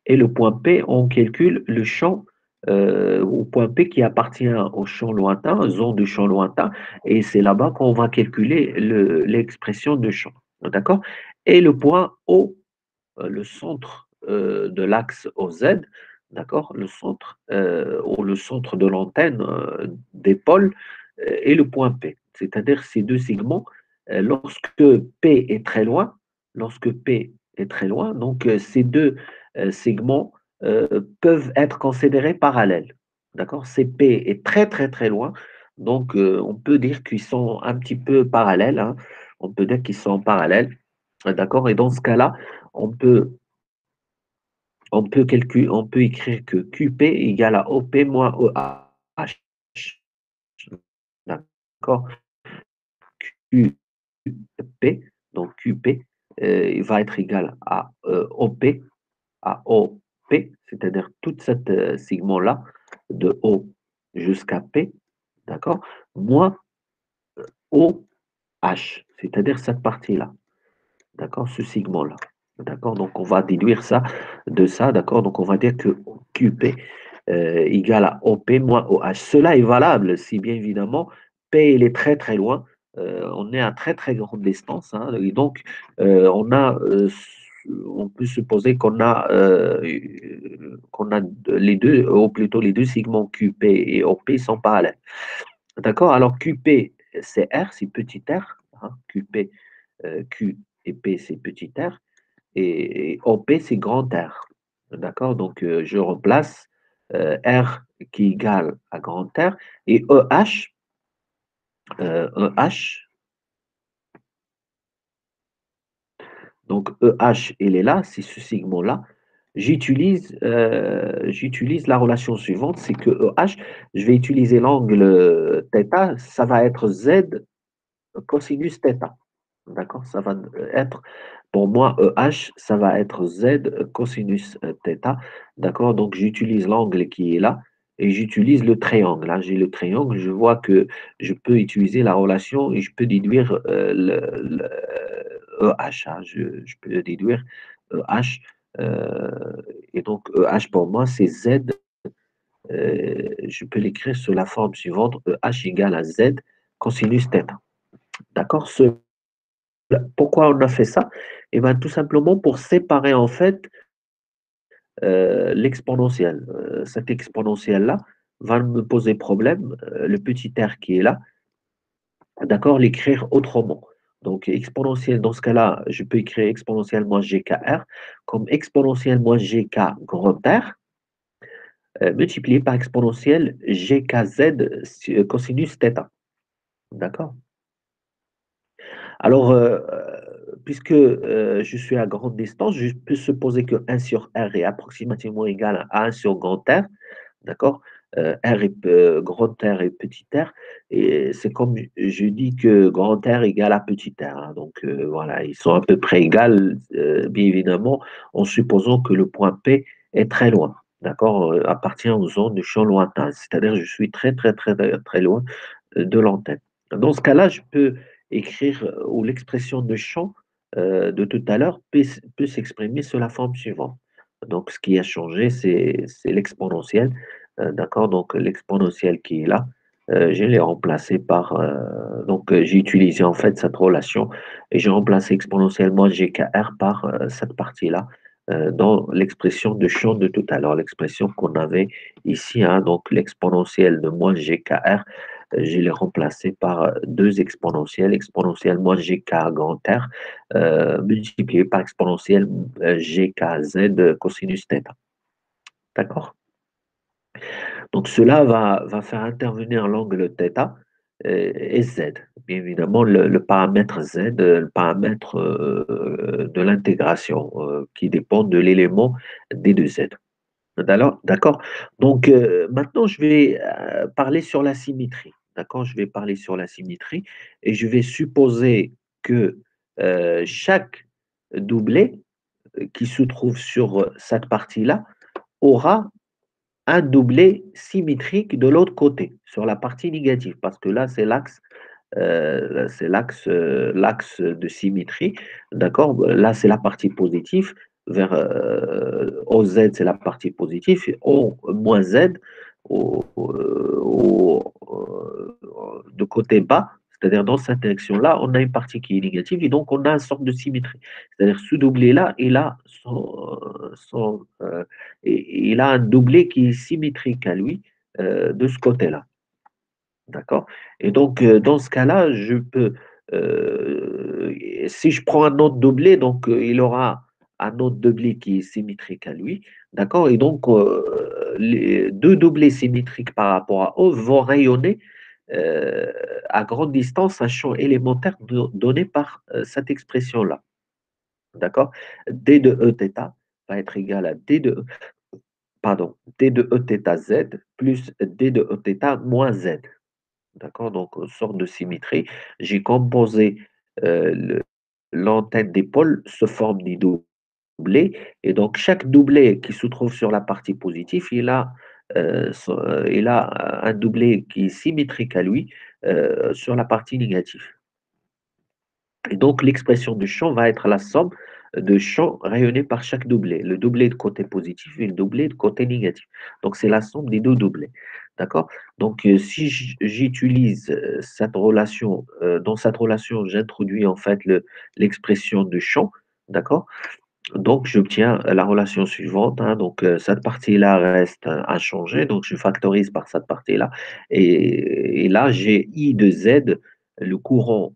et le point P, on calcule le champ au point P qui appartient au champ lointain, zone du champ lointain, et c'est là-bas qu'on va calculer l'expression de champ. D'accord? Et le point O, le centre de l'axe OZ, d'accord? Le centre ou le centre de l'antenne des pôles et le point P. C'est-à-dire ces deux segments, lorsque P est très loin, lorsque P est très loin, donc ces deux segments peuvent être considérés parallèles. D'accord? CP est très très très loin, donc on peut dire qu'ils sont un petit peu parallèles, hein. On peut dire qu'ils sont parallèles. D'accord? Et dans ce cas-là, on peut, on peut écrire que QP égale à OP moins EH. D'accord? QP, donc QP, il va être égal à OP, c'est-à-dire toute cette segment-là, de O jusqu'à P, d'accord? Moins OH, c'est-à-dire cette partie-là. D'accord, ce segment-là. D'accord, donc on va déduire ça de ça, d'accord, donc on va dire que QP égale à OP moins OH. Cela est valable si bien évidemment P il est très très loin, on est à très très grande distance, hein, et donc on peut supposer qu'on a les deux, ou plutôt les deux segments QP et OP sont parallèles. D'accord, alors QP c'est R, c'est petit r, hein, QP Q et P, c'est petit r, et OP, c'est grand R. D'accord? Donc, je replace R qui est égal à grand R, et EH, donc EH, il est là, c'est ce segment-là. j'utilise la relation suivante, c'est que EH, je vais utiliser l'angle θ, ça va être Z cosinus θ. D'accord? Ça va être, pour moi, EH, ça va être Z cosinus θ. D'accord? Donc, j'utilise l'angle qui est là et j'utilise le triangle. Là, j'ai le triangle, je vois que je peux utiliser la relation et je peux déduire EH. Hein. Je peux déduire EH. Et donc, EH pour moi, c'est Z. Je peux l'écrire sous la forme suivante, EH égale à Z cosinus θ. D'accord? Pourquoi on a fait ça? Eh bien, tout simplement pour séparer en fait l'exponentielle. Cette exponentielle-là va me poser problème, le petit r qui est là, d'accord, l'écrire autrement. Donc, exponentielle, dans ce cas-là, je peux écrire exponentielle moins gkr comme exponentielle moins gk grand R, multiplié par exponentielle gkz cosinus θ. D'accord? Alors, puisque je suis à grande distance, je peux supposer que 1 sur R est approximativement égal à 1 sur grand R, d'accord? R est grand R et petit r, et c'est comme je dis que grand R égale à petit r. Hein. Donc voilà, ils sont à peu près égales, bien évidemment, en supposant que le point P est très loin, d'accord? Appartient aux zones de champ lointain, c'est-à-dire je suis très très très très loin de l'antenne. Dans ce cas-là, je peux écrire ou l'expression de champ de tout à l'heure peut s'exprimer sous la forme suivante. Donc, ce qui a changé, c'est l'exponentielle. D'accord? Donc, l'exponentielle qui est là, je l'ai remplacé par. Donc, j'ai utilisé en fait cette relation et j'ai remplacé exponentiellement GKR par cette partie-là dans l'expression de champ de tout à l'heure, l'expression qu'on avait ici. Hein, donc, l'exponentielle de moins GKR, je l'ai remplacé par deux exponentielles, exponentielle moins GK grand R, multiplié par exponentielle GKZ cosinus θ. D'accord? Donc, cela va faire intervenir l'angle θ et Z. Bien évidemment, le paramètre Z, le paramètre de l'intégration qui dépend de l'élément d de Z. D'accord? Donc, maintenant, je vais parler sur la symétrie. D'accord? Je vais parler sur la symétrie et je vais supposer que chaque doublet qui se trouve sur cette partie-là aura un doublet symétrique de l'autre côté, sur la partie négative, parce que là, l'axe de symétrie, d'accord? Là, c'est la partie positive, vers OZ, c'est la partie positive, et O moins Z, de côté bas, c'est-à-dire dans cette direction-là, on a une partie qui est négative, et donc on a une sorte de symétrie. C'est-à-dire ce doublé-là, il a un doublé qui est symétrique à lui de ce côté-là. D'accord? Et donc, dans ce cas-là, si je prends un autre doublé, donc il aura un autre doublé qui est symétrique à lui. D'accord? Et donc, les deux doublés symétriques par rapport à eux vont rayonner euh, à grande distance un champ élémentaire donné par cette expression-là. D'accord? D de Eθ va être égal à D de Eθz plus D de Eθ moins Z. D'accord? Donc, sorte de symétrie. J'ai composé l'antenne d'épaule sous forme des doublés. Et donc, chaque doublé qui se trouve sur la partie positive, il a un doublé qui est symétrique à lui sur la partie négative. Et donc, l'expression du champ va être la somme de champs rayonnés par chaque doublé. Le doublé de côté positif et le doublé de côté négatif. Donc, c'est la somme des deux doublés. D'accord? Donc, si j'utilise cette relation, dans cette relation, j'introduis en fait l'expression de champ. D'accord? Donc, j'obtiens la relation suivante. Hein. Donc, cette partie-là reste inchangée. Donc, je factorise par cette partie-là. Et là, j'ai I de Z, le courant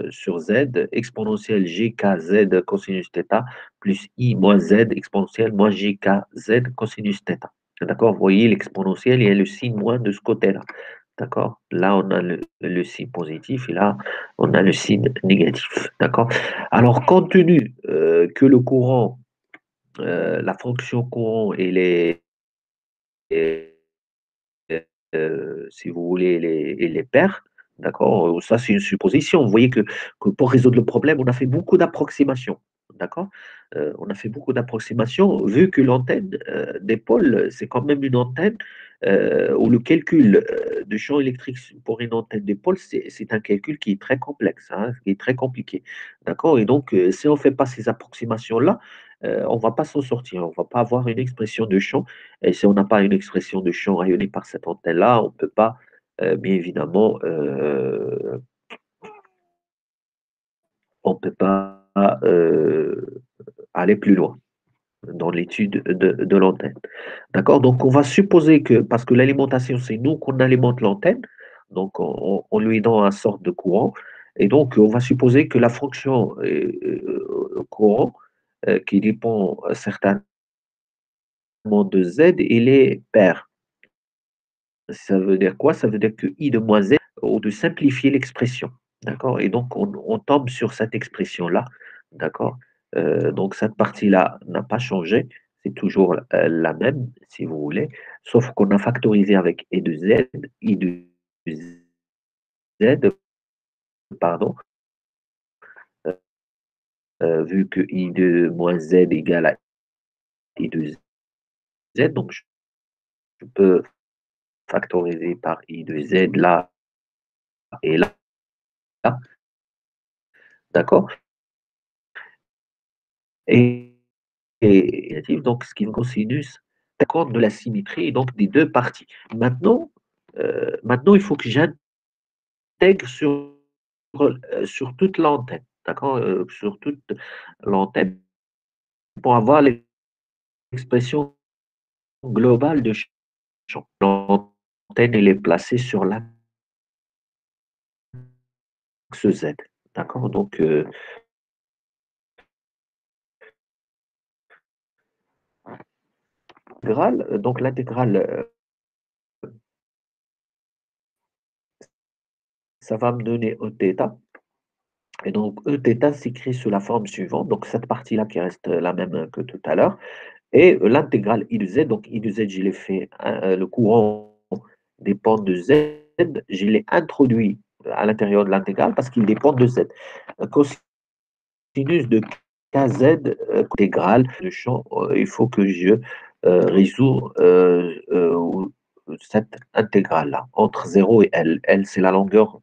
sur Z, exponentielle GKZ cosinus θ, plus I moins Z, exponentielle moins GKZ cosinus θ. D'accord? Vous voyez l'exponentielle, il y a le signe moins de ce côté-là. D'accord? Là, on a le signe positif et là, on a le signe négatif. D'accord? Alors, compte tenu que le courant la fonction courant et les, si vous voulez, les paires. D'accord? Ça, c'est une supposition. Vous voyez que pour résoudre le problème, on a fait beaucoup d'approximations. D'accord? On a fait beaucoup d'approximations, vu que l'antenne d'épaule, c'est quand même une antenne où le calcul du champ électrique pour une antenne d'épaule, c'est un calcul qui est très complexe, hein, qui est très compliqué. D'accord? Et donc, si on ne fait pas ces approximations-là, on ne va pas s'en sortir. On ne va pas avoir une expression de champ et si on n'a pas une expression de champ rayonnée par cette antenne-là, on ne peut pas, bien évidemment, on peut pas aller plus loin dans l'étude de l'antenne. D'accord? Donc, on va supposer que, parce que l'alimentation, c'est nous qu'on alimente l'antenne, donc on lui donne un sorte de courant, et donc on va supposer que la fonction courant, qui dépend certainement de Z, il est pair. Ça veut dire quoi? Ça veut dire que I de moins Z, ou de simplifier l'expression. D'accord? Et donc, on tombe sur cette expression-là. D'accord? Donc, cette partie-là n'a pas changé. C'est toujours la même, si vous voulez. Sauf qu'on a factorisé avec I de Z, I de Z, pardon, vu que I de moins Z égale à I de Z. Donc, je peux factoriser par I de Z là et là. D'accord? Et donc ce qui est cosinus compte de la symétrie donc des deux parties. Maintenant il faut que j'intègre sur toute l'antenne, d'accord, sur toute l'antenne pour avoir l'expression globale de champ. L'antenne elle est placée sur l'axe Z, d'accord. Donc l'intégrale, ça va me donner Eθ. Et donc, Eθ s'écrit sous la forme suivante. Donc, cette partie-là qui reste la même que tout à l'heure. Et l'intégrale I de Z, donc I de Z, je l'ai fait, le courant dépend de Z, je l'ai introduit à l'intérieur de l'intégrale parce qu'il dépend de Z. Cosinus de KZ intégrale de champ, il faut que je résous cette intégrale-là, entre 0 et L. L, c'est la longueur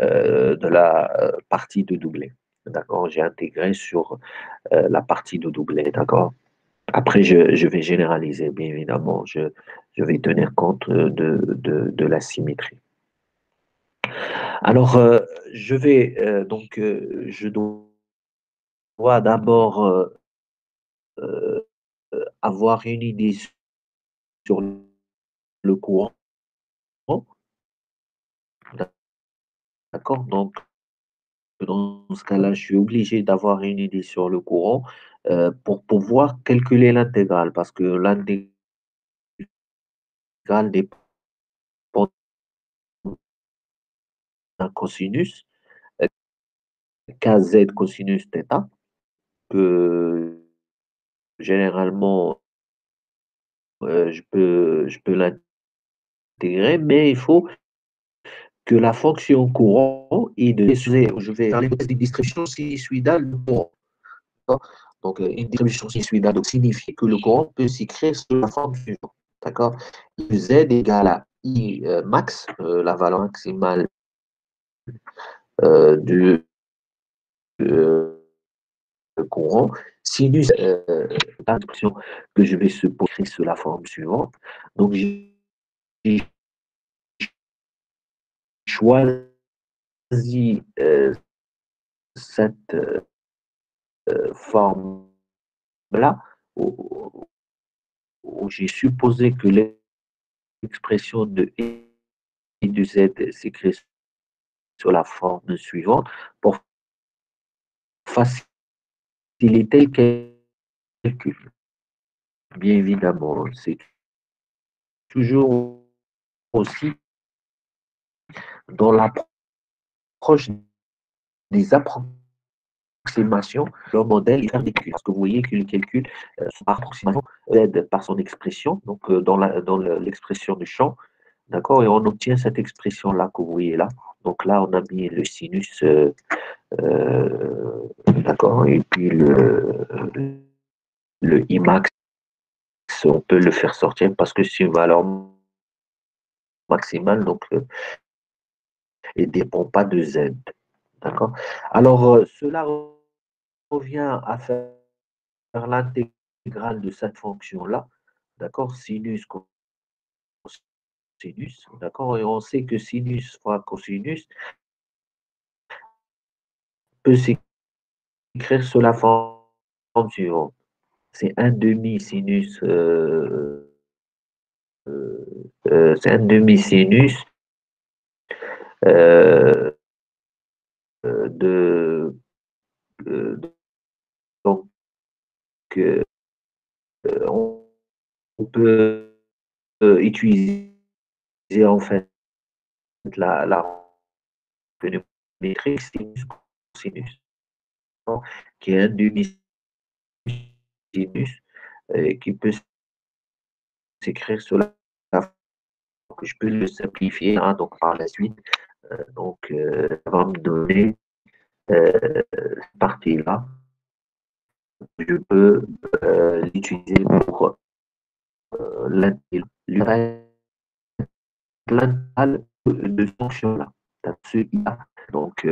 de la partie de doublé. D'accord? J'ai intégré sur la partie de doublé. D'accord? Après, je vais généraliser, bien évidemment. Je vais tenir compte de la symétrie. Alors, je dois d'abord avoir une idée sur le courant. D'accord? Donc, dans ce cas-là, je suis obligé d'avoir une idée sur le courant pour pouvoir calculer l'intégrale, parce que l'intégrale dépend d'un cosinus, kz cosinus θ, que généralement, je peux l'intégrer, mais il faut que la fonction courant est de. Je vais faire l'hypothèse d'une distribution sinusoïdale de courant. D'accord. Donc, une distribution sinusoïdale donc, signifie que le courant peut s'écrire sous la forme suivante. D'accord? Z égale à I max, la valeur maximale du courant, sinus l'expression que je vais supposer sous la forme suivante. Donc, j'ai choisi cette forme-là, où, où j'ai supposé que l'expression de I de Z s'écrit sur la forme suivante pour faciliter le calcul. Bien évidemment, c'est toujours aussi dans l'approche des approximations approximation, le modèle, il fait des calculs. Parce que vous voyez que le calcul, par approximation, aide par son expression, donc dans l'expression du champ, d'accord, et on obtient cette expression-là que vous voyez là. Donc là, on a mis le sinus, d'accord, et puis le Imax, on peut le faire sortir parce que c'est une valeur maximale, donc il ne dépend pas de Z. D'accord. Alors, cela revient à faire l'intégrale de cette fonction-là, d'accord, sinus, cosinus, d'accord, et on sait que sinus fois cosinus peut s'écrire sous la forme suivante. C'est un demi-sinus, c'est un demi-sinus euh, de, donc, on peut utiliser en fait la métrique sinus, qui est un demi-sinus qui peut s'écrire sur la que je peux le simplifier donc par la suite. Donc, ça va me donner cette partie-là. Je peux l'utiliser pour l'intégrale de fonction-là. Donc,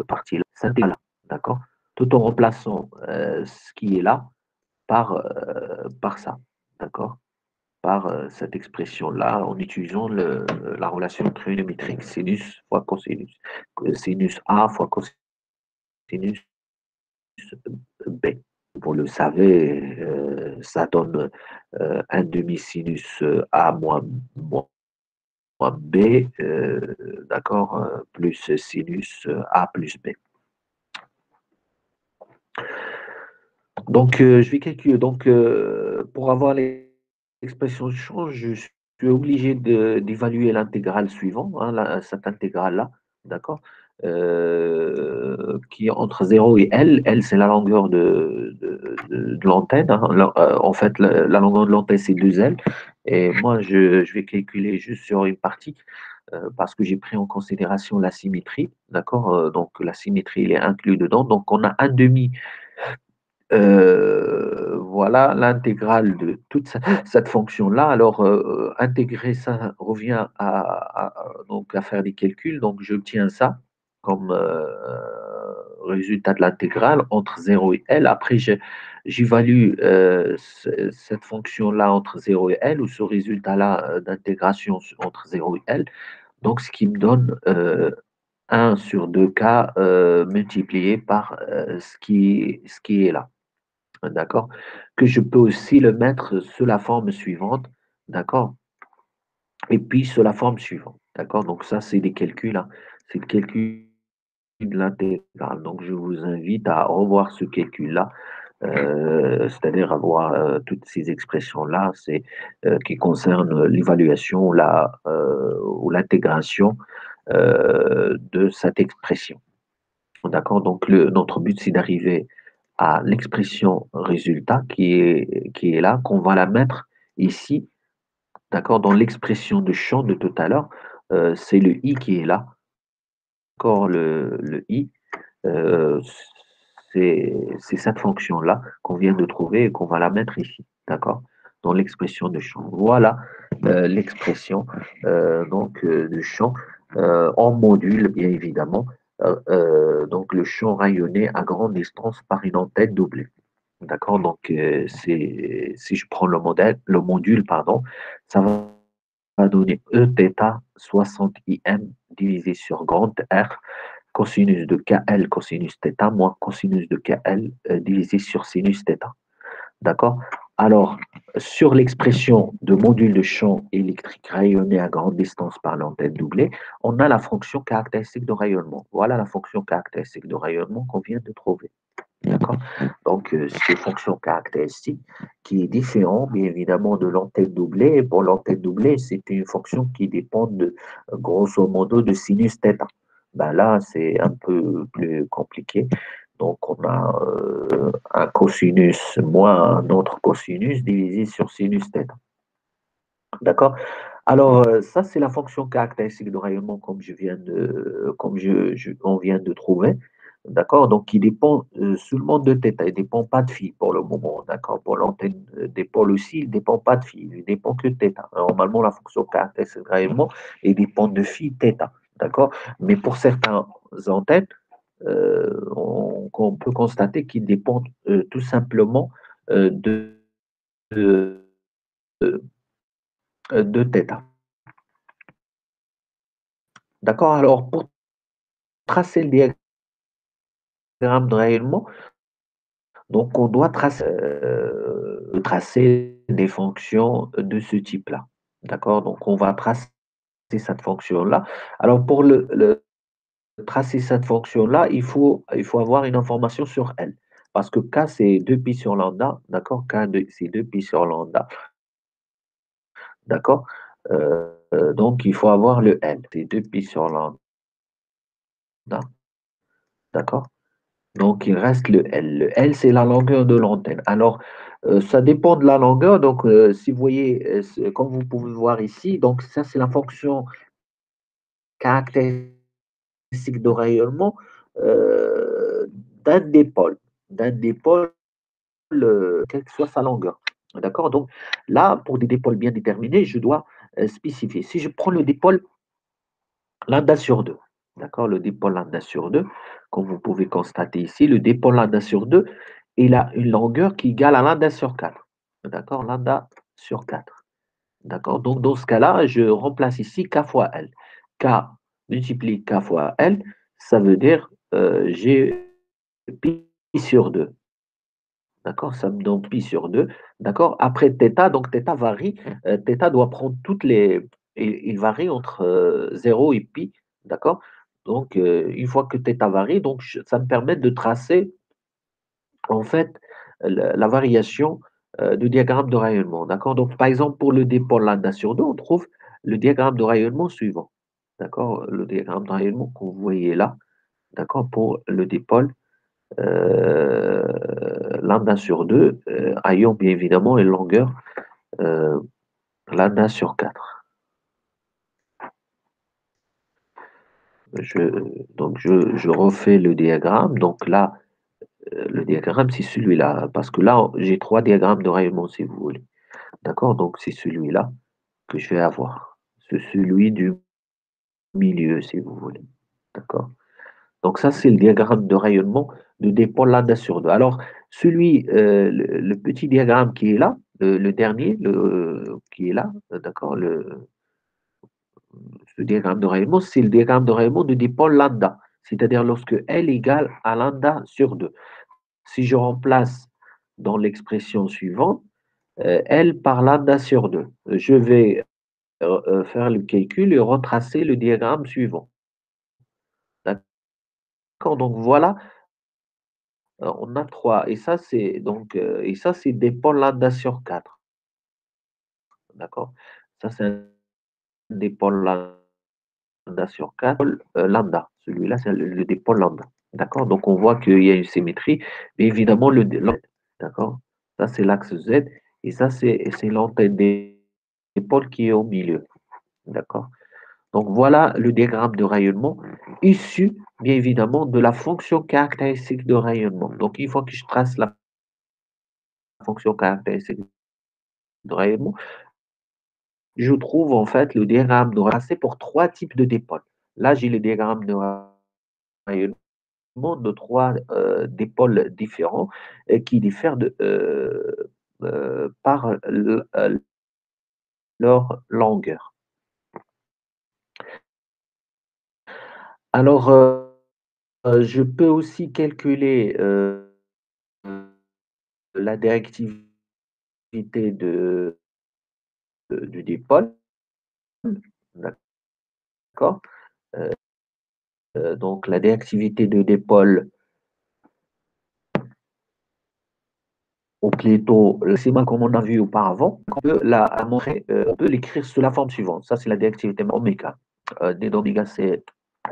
partie-là, là, d'accord, tout en remplaçant ce qui est là par ça, d'accord, par cette expression-là, en utilisant la relation trigonométrique sinus fois cosinus, sinus A fois cosinus B. Vous le savez, ça donne un demi-sinus A moins B, d'accord, plus sinus A plus B. Donc, je vais calculer. Donc, pour avoir l'expression de change, je suis obligé d'évaluer l'intégrale suivante, hein, cette intégrale-là, d'accord, qui est entre 0 et L. L, c'est la longueur de l'antenne, hein. En fait, la longueur de l'antenne, c'est 2L. Et moi, je vais calculer juste sur une partie parce que j'ai pris en considération la symétrie, d'accord. Donc, la symétrie, elle est inclue dedans. Donc, on a un demi voilà l'intégrale de toute cette fonction-là. Alors, intégrer ça revient donc à faire des calculs. Donc, j'obtiens ça comme résultat de l'intégrale entre 0 et L. Après, j'évalue cette fonction-là entre 0 et L, ou ce résultat-là d'intégration entre 0 et L. Donc, ce qui me donne 1 sur 2K multiplié par ce qui est là. D'accord, que je peux aussi le mettre sous la forme suivante, d'accord, et puis sous la forme suivante, d'accord. Donc ça, c'est des calculs, hein. C'est le calcul de l'intégrale. Donc je vous invite à revoir ce calcul-là, c'est-à-dire à voir toutes ces expressions-là, c'est qui concernent l'évaluation ou l'intégration de cette expression. D'accord? Donc, notre but, c'est d'arriver à l'expression résultat qui est là, qu'on va la mettre ici, d'accord? Dans l'expression de champ de tout à l'heure, c'est le i qui est là. D'accord? Le i, euh, c'est cette fonction-là qu'on vient de trouver et qu'on va la mettre ici, d'accord? Dans l'expression de champ. Voilà l'expression du champ en module, bien évidemment. Donc le champ rayonné à grande distance par une antenne doublée. D'accord? Donc, si je prends le module, pardon, ça va donner E θ 60 im divisé sur grand R cosinus de KL cosinus θ moins cosinus de KL divisé sur sinus θ. D'accord? Alors, sur l'expression de module de champ électrique rayonné à grande distance par l'antenne doublée, on a la fonction caractéristique de rayonnement. Voilà la fonction caractéristique de rayonnement qu'on vient de trouver. D'accord? Donc, c'est une fonction caractéristique qui est différente, bien évidemment, de l'antenne doublée. Pour l'antenne doublée, c'est une fonction qui dépend grosso modo, de sinus θ. Ben là, c'est un peu plus compliqué. Donc, on a un cosinus moins un autre cosinus divisé sur sinus θ. D'accord? Alors, ça, c'est la fonction caractéristique de rayonnement comme on vient de trouver. D'accord? Donc, il dépend seulement de θ. Il ne dépend pas de phi pour le moment. D'accord? Pour l'antenne dipôle aussi, il ne dépend pas de phi. Il ne dépend que de θ. Normalement, la fonction caractéristique de rayonnement, il dépend de phi θ. D'accord? Mais pour certaines antennes, on peut constater qu'ils dépendent tout simplement de, de, de θ. D'accord? Alors, pour tracer le diagramme de rayonnement, donc on doit tracer des fonctions de ce type-là. D'accord? Donc, on va tracer cette fonction-là. Alors, pour tracer cette fonction-là, il faut avoir une information sur elle. Parce que K, c'est 2pi sur lambda. D'accord? C'est 2pi sur lambda. D'accord? Donc, il faut avoir le L. C'est 2pi sur lambda. D'accord? Donc, il reste le L. Le L, c'est la longueur de l'antenne. Alors, ça dépend de la longueur. Donc, si vous voyez, comme vous pouvez voir ici, donc ça, c'est la fonction caractéristique de rayonnement euh, d'un dipôle. D'un dipôle, quelle que soit sa longueur. D'accord? Donc, là, pour des dipôles bien déterminés, je dois spécifier. Si je prends le dipôle lambda sur 2. D'accord? Le dipôle lambda sur 2, comme vous pouvez constater ici, le dipôle lambda sur 2, il a une longueur qui est égale à lambda sur 4. D'accord? Lambda sur 4. D'accord? Donc, dans ce cas-là, je remplace ici K fois L. K multiplie K fois L, ça veut dire j'ai pi sur 2. D'accord? Ça me donne pi sur 2. D'accord? Après θ, donc θ varie. θ doit prendre toutes les. Il varie entre 0 et pi. D'accord? Donc, une fois que θ varie, donc, ça me permet de tracer, en fait, la variation du diagramme de rayonnement. D'accord? Donc, par exemple, pour le dipôle lambda sur 2, on trouve le diagramme de rayonnement suivant. D'accord? Le diagramme de rayonnement que vous voyez là. D'accord? Pour le dipôle lambda sur 2, ayant bien évidemment une longueur euh, lambda sur 4. Je, donc, je refais le diagramme. Donc là, le diagramme, c'est celui-là. Parce que là, j'ai trois diagrammes de rayonnement, si vous voulez. D'accord? Donc, c'est celui-là que je vais avoir. C'est celui du milieu, si vous voulez. D'accord? Donc, ça, c'est le diagramme de rayonnement de dipôle lambda sur 2. Alors, le petit diagramme qui est là, le dernier, qui est là, d'accord, ce diagramme de rayonnement, c'est le diagramme de rayonnement de dipôle lambda, c'est-à-dire lorsque L égale à lambda sur 2. Si je remplace dans l'expression suivante, L par lambda sur 2, je vais faire le calcul et retracer le diagramme suivant. D'accord? Donc voilà, on a 3. Et ça, c'est dipôle lambda sur 4. D'accord? Ça, c'est un dipôle lambda sur 4, lambda. Celui-là, c'est le dipôle lambda. D'accord? Donc, on voit qu'il y a une symétrie, mais évidemment, d'accord? Ça, c'est l'axe Z, et ça, c'est l'antenne des dipôles qui est au milieu. D'accord? Donc, voilà le diagramme de rayonnement issu, bien évidemment, de la fonction caractéristique de rayonnement. Donc, une fois que je trace la fonction caractéristique de rayonnement, je trouve en fait le diagramme de rayonnement pour trois types de dipôles. Là, j'ai le diagramme de rayonnement de trois dipôles différents qui diffèrent par leur longueur. Alors, je peux aussi calculer la directivité du dipôle. D'accord? Euh, donc, la directivité de dipôle ou plutôt le schéma comme on a vu auparavant, on peut l'écrire sous la forme suivante. Ça, c'est la directivité oméga. D d'oméga, c'est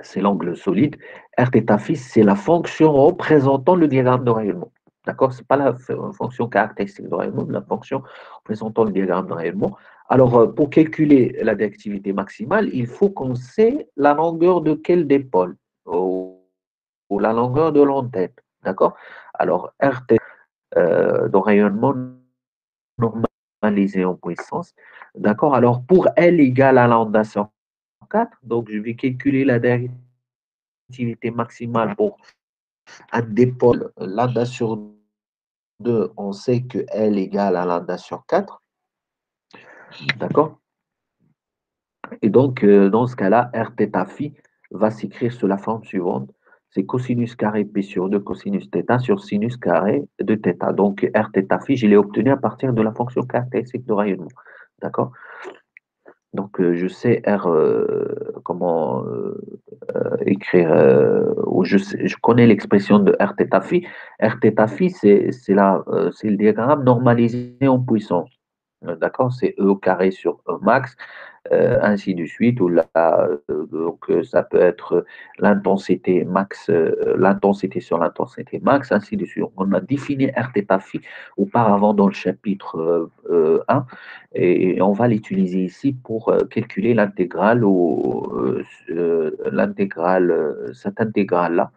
c'est l'angle solide. R θ phi, c'est la fonction représentant le diagramme de rayonnement. D'accord? Ce n'est pas la fonction caractéristique de rayonnement, mais la fonction représentant le diagramme de rayonnement. Alors, pour calculer la directivité maximale, il faut qu'on sait la longueur de quel dipôle ou la longueur de l'antenne. D'accord? Alors, RT de rayonnement normalisé en puissance. D'accord? Alors, pour L égale à lambda sur 4, donc je vais calculer la directivité maximale pour un dipôle lambda sur 2. On sait que L égale à lambda sur 4. D'accord? Et donc, dans ce cas-là, R θ phi va s'écrire sous la forme suivante. C'est cosinus carré P sur 2 cosinus θ sur sinus carré de θ. Donc, R θ phi, je l'ai obtenu à partir de la fonction caractéristique de rayonnement. D'accord? Donc, je sais R, comment écrire, ou je connais l'expression de R θ phi. R θ phi, c'est le diagramme normalisé en puissance. D'accord? C'est E au carré sur E max, ainsi de suite, ou là, donc ça peut être l'intensité max, l'intensité sur l'intensité max, ainsi de suite. On a défini R θ phi auparavant dans le chapitre 1 et on va l'utiliser ici pour calculer l'intégrale ou cette intégrale-là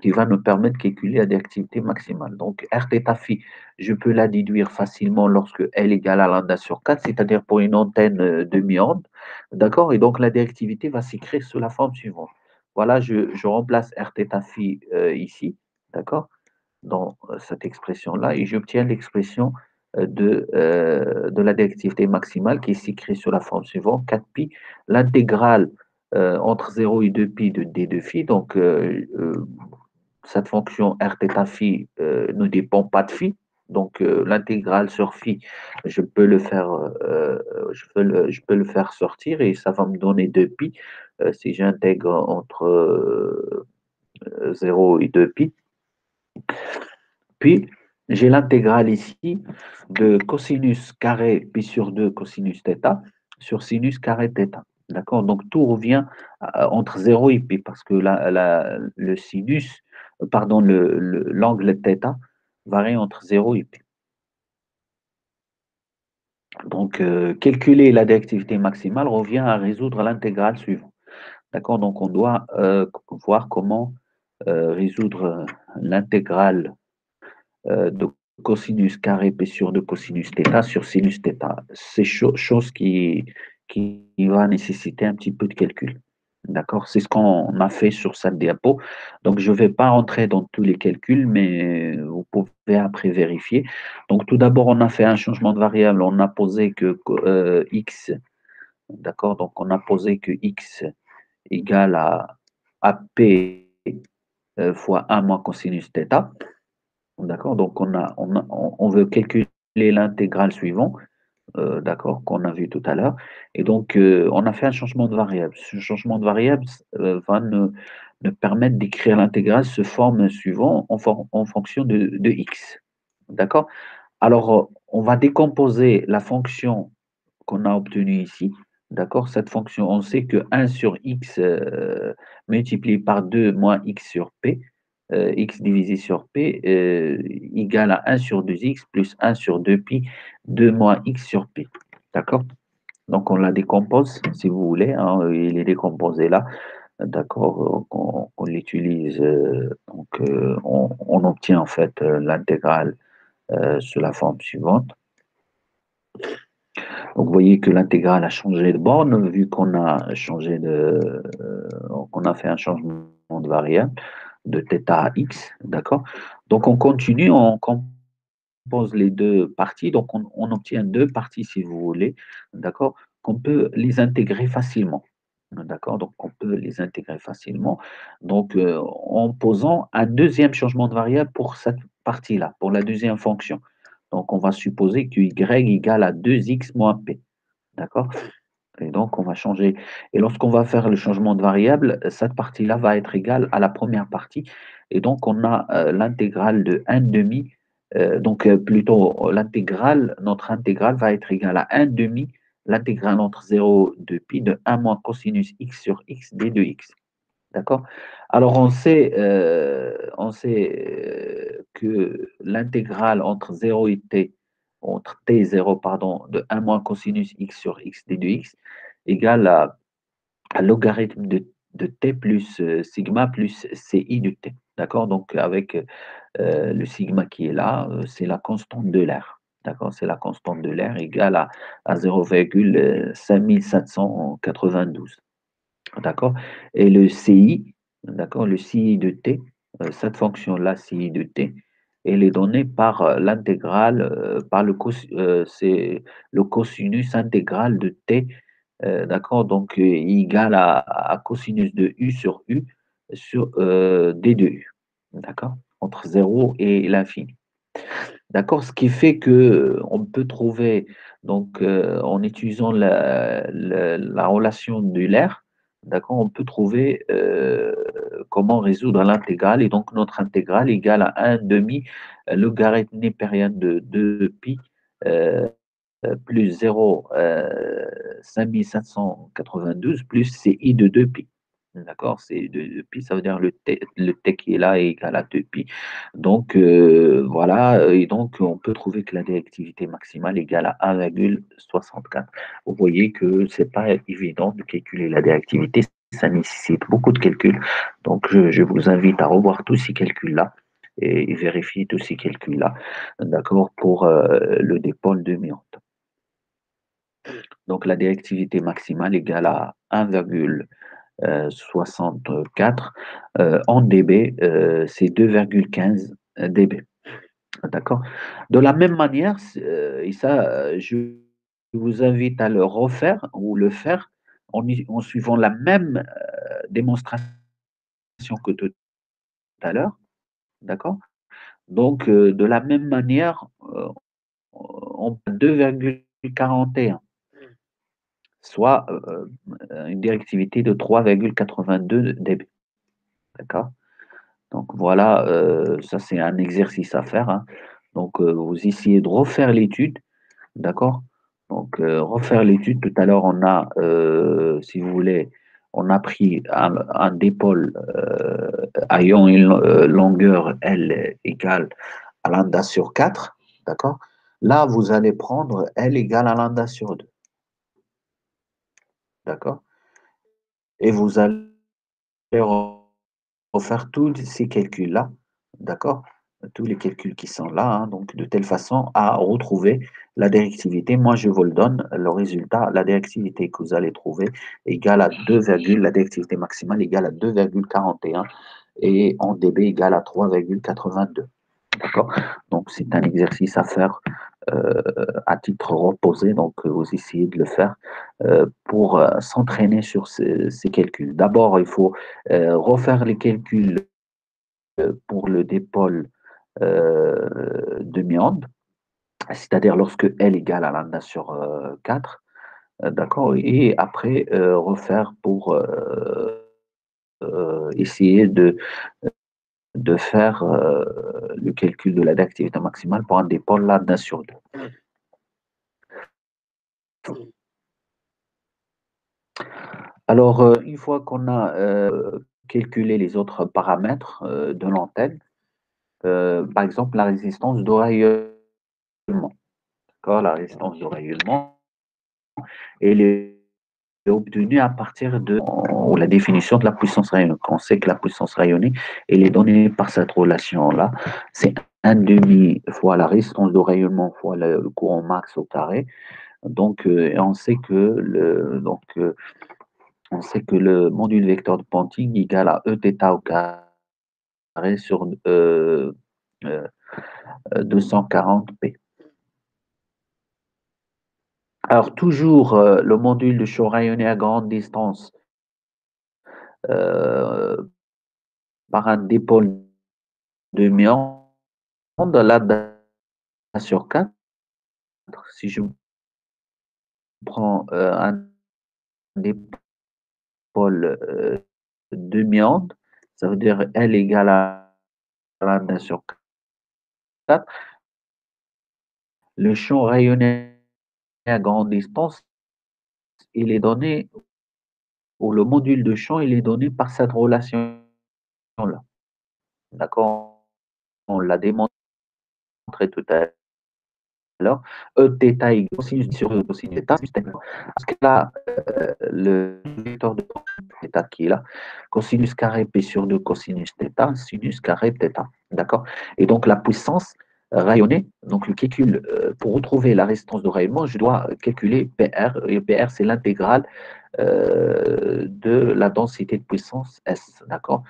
qui va nous permettre de calculer la directivité maximale. Donc, R θ phi, je peux la déduire facilement lorsque L égale à lambda sur 4, c'est-à-dire pour une antenne demi-onde. D'accord? Et donc, la directivité va s'écrire sous la forme suivante. Voilà, je remplace R θ phi ici, d'accord, dans cette expression-là, et j'obtiens l'expression de la directivité maximale qui s'écrit sous la forme suivante, 4pi, l'intégrale entre 0 et 2pi de d de phi, donc cette fonction R θ phi ne dépend pas de phi, donc l'intégrale sur phi, je peux le faire, je peux le faire sortir et ça va me donner 2pi si j'intègre entre 0 et 2pi. Puis, j'ai l'intégrale ici de cosinus carré pi sur 2 cosinus θ sur sinus carré θ. D'accord? Donc, tout revient entre 0 et pi parce que le sinus, pardon, l'angle θ varie entre 0 et pi. Donc, calculer la directivité maximale revient à résoudre l'intégrale suivante. D'accord? Donc, on doit voir comment résoudre l'intégrale de cosinus carré P sur 2 cosinus θ sur sinus θ. C'est chose qui va nécessiter un petit peu de calcul. D'accord? C'est ce qu'on a fait sur cette diapo. Donc, je ne vais pas rentrer dans tous les calculs, mais vous pouvez après vérifier. Donc, tout d'abord, on a fait un changement de variable. On a posé que x, d'accord? Donc, on a posé que x égale à p fois 1 moins cosinus θ. D'accord? Donc, on veut calculer l'intégrale suivante, d'accord, qu'on a vu tout à l'heure. Et donc, on a fait un changement de variable. Ce changement de variable va nous permettre d'écrire l'intégrale sous forme suivante en fonction de x. D'accord? Alors, on va décomposer la fonction qu'on a obtenue ici. D'accord? Cette fonction, on sait que 1 sur x multiplié par 2 moins x sur p, x divisé sur p égale à 1 sur 2x plus 1 sur 2pi, 2 moins x sur p. D'accord? Donc, on la décompose, si vous voulez. Hein, il est décomposé là. D'accord? On l'utilise. Donc, on obtient en fait l'intégrale sous la forme suivante. Donc, vous voyez que l'intégrale a changé de borne, vu qu'on a changé qu'on a fait un changement de variable de θ à x, d'accord? Donc, on continue, on compose les deux parties, donc on obtient deux parties, si vous voulez, d'accord? Qu'on peut les intégrer facilement, d'accord? Donc, on peut les intégrer facilement, donc en posant un deuxième changement de variable pour cette partie-là, pour la deuxième fonction. Donc, on va supposer que y égale à 2x moins p. D'accord? Et donc, on va changer. Et lorsqu'on va faire le changement de variable, cette partie-là va être égale à la première partie. Et donc, on a l'intégrale de 1 demi. Donc, plutôt, notre intégrale va être égale à 1 demi, l'intégrale entre 0 et 2pi de 1 moins cosinus x sur x d de x. D'accord? Alors on sait que l'intégrale entre t0 pardon, de 1 moins cosinus x sur x d de x égale à logarithme de t plus sigma plus ci de t. D'accord? Donc avec le sigma qui est là, c'est la constante de l'air. D'accord? C'est la constante de l'air égale à 0,5792. D'accord? Et le CI, d'accord, le CI de t, cette fonction-là, CI de t, elle est donnée par l'intégrale, c'est le cosinus intégral de t, d'accord, donc égal à cosinus de u sur d de u, d'accord, entre 0 et l'infini. D'accord? Ce qui fait que on peut trouver, donc en utilisant la relation d'Euler, d'accord, on peut trouver comment résoudre l'intégrale. Et donc notre intégrale égale à 1 demi logarithme népérien de 2 pi euh, plus 0,5792 plus CI de 2 pi. D'accord? C'est de 2 pi, ça veut dire le t qui est là est égal à 2 pi. Donc, voilà, et donc on peut trouver que la directivité maximale égale à 1,64. Vous voyez que c'est pas évident de calculer la directivité, ça nécessite beaucoup de calculs. Donc, je vous invite à revoir tous ces calculs-là et vérifier tous ces calculs-là, d'accord, pour le dépôle de Méandre. Donc la directivité maximale égale à 1,64 en dB, c'est 2,15 dB. D'accord? De la même manière, et ça, je vous invite à le refaire ou le faire en suivant la même démonstration que tout à l'heure. D'accord? Donc, de la même manière, on 2,41, soit une directivité de 3,82 dB. D'accord? Donc voilà, ça c'est un exercice à faire, hein. Donc vous essayez de refaire l'étude, d'accord? Donc refaire l'étude, tout à l'heure on a, si vous voulez, on a pris un dipôle ayant une longueur L égale à lambda sur 4, d'accord? Là, vous allez prendre L égale à lambda sur 2, d'accord? Et vous allez refaire tous ces calculs-là, d'accord? Tous les calculs qui sont là, hein, donc de telle façon à retrouver la directivité. Moi, je vous le donne, le résultat, la directivité que vous allez trouver égale à 2, la directivité maximale égale à 2,41 et en dB égale à 3,82. D'accord? Donc, c'est un exercice à faire à titre reposé. Donc, vous essayez de le faire pour s'entraîner sur ces calculs. D'abord, il faut refaire les calculs pour le dipôle de Méandre, c'est-à-dire lorsque L égale à lambda sur 4, d'accord, et après refaire pour essayer de faire le calcul de la d'activité maximale pour un dipôle lambda sur 2. Alors, une fois qu'on a calculé les autres paramètres de l'antenne, par exemple la résistance de rayonnement, d'accord, la résistance de rayonnement, elle est obtenue à partir de ou la définition de la puissance rayonnée. On sait que la puissance rayonnée, elle est donnée par cette relation-là. C'est 1 demi fois la résistance de rayonnement fois le courant max au carré. Donc, on sait que le module vecteur de Ponting égale à E θ au carré sur euh, 240p. Alors, toujours le module de champ rayonné à grande distance euh, par un dipôle de Méandre, là, sur 4, si je prends un dipôle de Méandre, ça veut dire L égale à lambda sur 4, le champ rayonné à grande distance, il est donné où le module de champ, il est donné par cette relation-là. D'accord? On l'a démontré tout à l'heure. E θ égale cosinus sur E cosinus θ, parce que là, le vecteur de θ qui est là, cosinus carré P sur 2 cosinus θ, sinus carré θ. D'accord? Et donc, la puissance rayonnée, donc le calcul, pour retrouver la résistance de rayonnement, je dois calculer PR, et PR, c'est l'intégrale de la densité de puissance S, d'accord,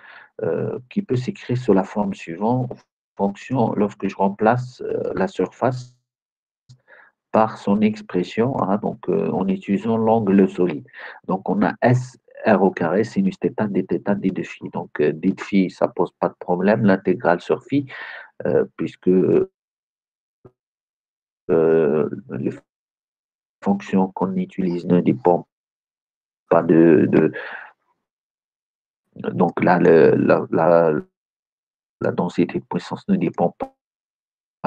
qui peut s'écrire sous la forme suivante, fonction, lorsque je remplace la surface par son expression, hein, donc en utilisant l'angle solide. Donc on a S R au carré, sinus θ, dθ, d de phi. Donc d de phi, ça pose pas de problème, l'intégrale sur phi, puisque les fonctions qu'on utilise ne dépendent pas donc là, la densité de puissance ne dépend pas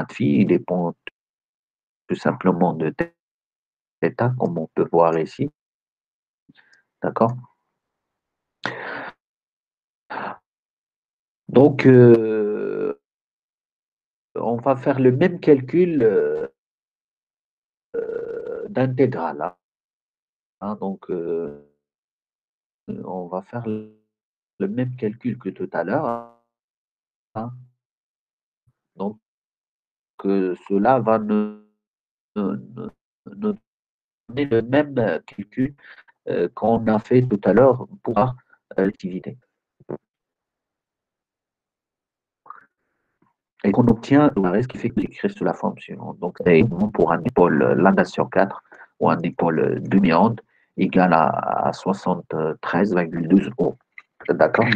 de phi, il dépend tout simplement de θ, comme on peut voir ici. D'accord? Donc, on va faire le même calcul d'intégrale, hein. Hein, donc, on va faire le même calcul que tout à l'heure, hein. Donc, cela va nous donner le même calcul qu'on a fait tout à l'heure pour l'activité. Et qu'on obtient ce qui fait que j'écris sous la forme suivante. Donc, pour un dipôle lambda sur 4 ou un dipôle demi-onde égal à 73,12 ohms. D'accord?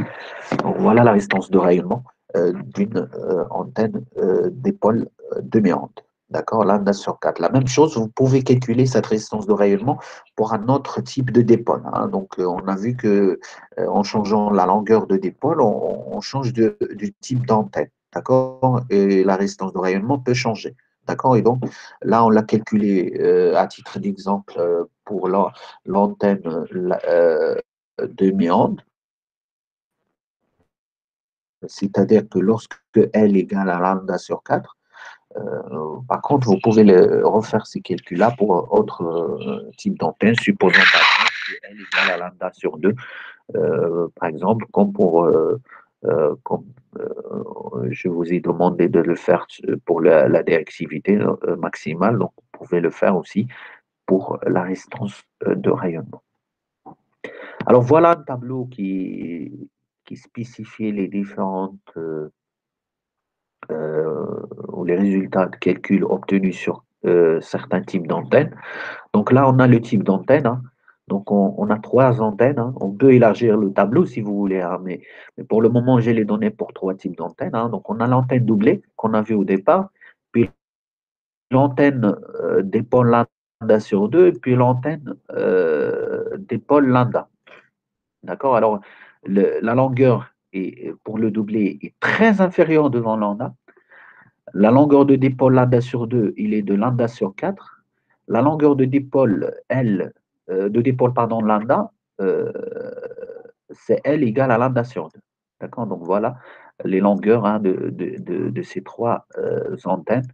Donc, voilà la résistance de rayonnement d'une antenne dipôle demi-onde. D'accord? Lambda sur 4. La même chose, vous pouvez calculer cette résistance de rayonnement pour un autre type de dipôle, hein. Donc, on a vu que en changeant la longueur de dipôle, on change du type d'antenne. D'accord? Et la résistance de rayonnement peut changer. D'accord? Et donc, là, on l'a calculé à titre d'exemple pour l'antenne demi-onde. C'est-à-dire que lorsque L égale à lambda sur 4, par contre, vous pouvez refaire ces calculs-là pour autre type d'antenne, supposons par exemple que L égale à lambda sur 2, par exemple, comme je vous ai demandé de le faire pour la directivité maximale, donc vous pouvez le faire aussi pour la résistance de rayonnement. Alors voilà un tableau qui spécifie les différentes ou les résultats de calcul obtenus sur certains types d'antennes. Donc là, on a le type d'antenne, hein. Donc on a trois antennes, hein. On peut élargir le tableau si vous voulez, hein, mais pour le moment, j'ai les données pour trois types d'antennes, hein. Donc on a l'antenne doublée qu'on a vue au départ, puis l'antenne dipôle lambda sur 2, puis l'antenne dipôle lambda. D'accord? Alors la longueur pour le doublé est très inférieure devant lambda. La longueur de dipôle lambda sur 2, il est de lambda sur 4. La longueur de dipôle L, de dipôle pardon, lambda, euh, c'est L égale à lambda sur 2. D'accord? Donc voilà les longueurs, hein, de ces trois antennes.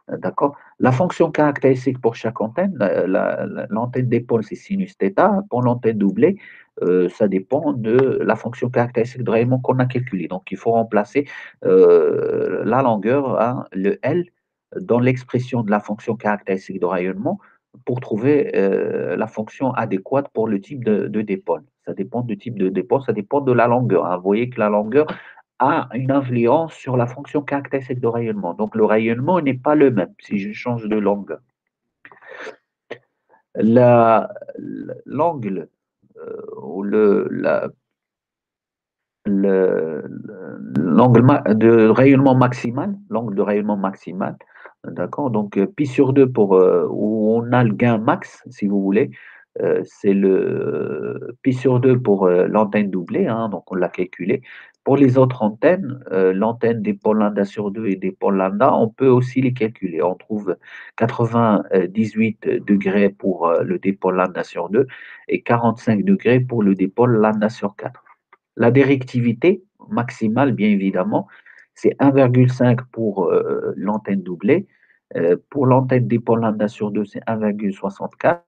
D'accord? La fonction caractéristique pour chaque antenne, l'antenne dipôle, c'est sinus θ. Pour l'antenne doublée, ça dépend de la fonction caractéristique de rayonnement qu'on a calculée. Donc il faut remplacer la longueur, hein, le L, dans l'expression de la fonction caractéristique de rayonnement pour trouver la fonction adéquate pour le type de dipôle. Ça dépend du type de dipôle, ça dépend de la longueur, hein. Vous voyez que la longueur a une influence sur la fonction caractéristique de rayonnement. Donc le rayonnement n'est pas le même si je change de longueur. L'angle ou l'angle de rayonnement maximal, l'angle de rayonnement maximal, d'accord, donc pi sur 2 pour, où on a le gain max, si vous voulez, c'est le pi sur 2 pour l'antenne doublée, hein, donc on l'a calculé, Pour les autres antennes, l'antenne d'épaule lambda sur 2 et d'épaule lambda, on peut aussi les calculer. On trouve 98 degrés pour le dépôle lambda sur 2 et 45 degrés pour le dépôle lambda sur 4. La directivité maximale, bien évidemment, c'est 1,5 pour l'antenne doublée. Pour l'antenne d'épaule lambda sur 2, c'est 1,64.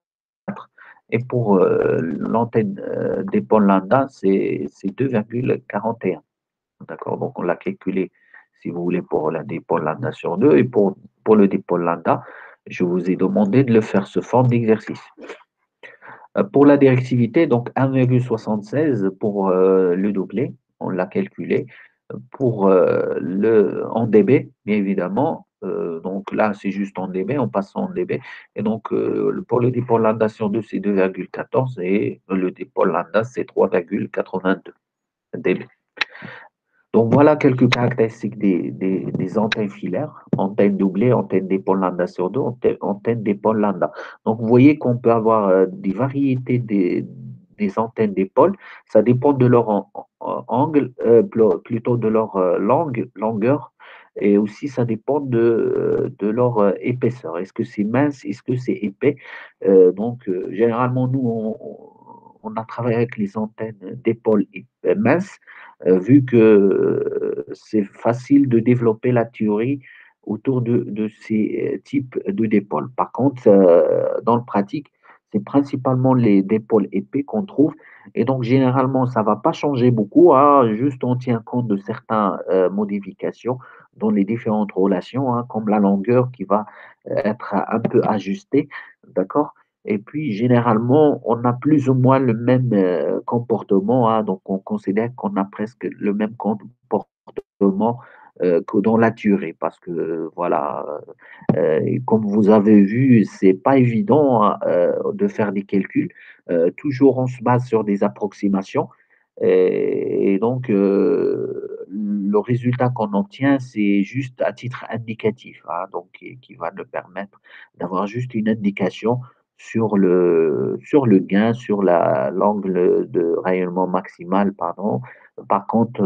Et pour l'antenne d'épaule lambda, c'est 2,41. D'accord? Donc, on l'a calculé, si vous voulez, pour la dipôle lambda sur 2. Et pour le dipôle lambda, je vous ai demandé de le faire sous forme d'exercice. Pour la directivité, donc 1,76 pour le doublé, on l'a calculé. Pour en dB, bien évidemment, donc là, c'est juste en dB, on passe en dB. Et donc, pour le dipôle lambda sur 2, c'est 2,14 et le dipôle lambda, c'est 3,82 dB. Donc voilà quelques caractéristiques des antennes filaires, antenne doublée, antenne d'épaule lambda sur 2, antenne d'épaule lambda. Donc vous voyez qu'on peut avoir des variétés des antennes d'épaule, ça dépend de leur angle, plutôt de leur longueur, et aussi ça dépend de leur épaisseur. Est-ce que c'est mince, est-ce que c'est épais? Généralement, nous, on a travaillé avec les antennes d'épaule minces vu que c'est facile de développer la théorie autour de ces types de dépôles. Par contre, dans le pratique, c'est principalement les dépôles épais qu'on trouve. Et donc, généralement, ça ne va pas changer beaucoup, hein, juste on tient compte de certaines modifications dans les différentes relations, hein, comme la longueur qui va être un peu ajustée, d'accord? Et puis, généralement, on a plus ou moins le même comportement, hein, donc on considère qu'on a presque le même comportement que dans la durée, parce que, voilà, et comme vous avez vu, c'est pas évident hein, de faire des calculs. Toujours, on se base sur des approximations. Et donc, le résultat qu'on obtient, c'est juste à titre indicatif, hein, donc qui va nous permettre d'avoir juste une indication sur le gain, sur l'angle de rayonnement maximal, pardon. Par contre,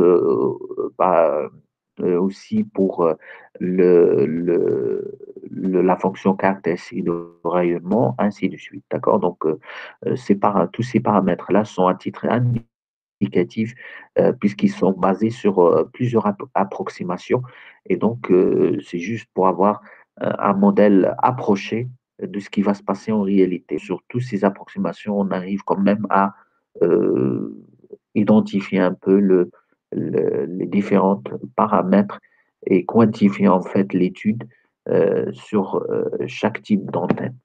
aussi pour la fonction caractéristique de rayonnement, ainsi de suite. D'accord? Donc, tous ces paramètres-là sont à titre indicatif puisqu'ils sont basés sur plusieurs approximations. Et donc, c'est juste pour avoir un modèle approché de ce qui va se passer en réalité. Sur toutes ces approximations, on arrive quand même à euh, identifier un peu les différents paramètres et quantifier en fait l'étude sur chaque type d'antenne.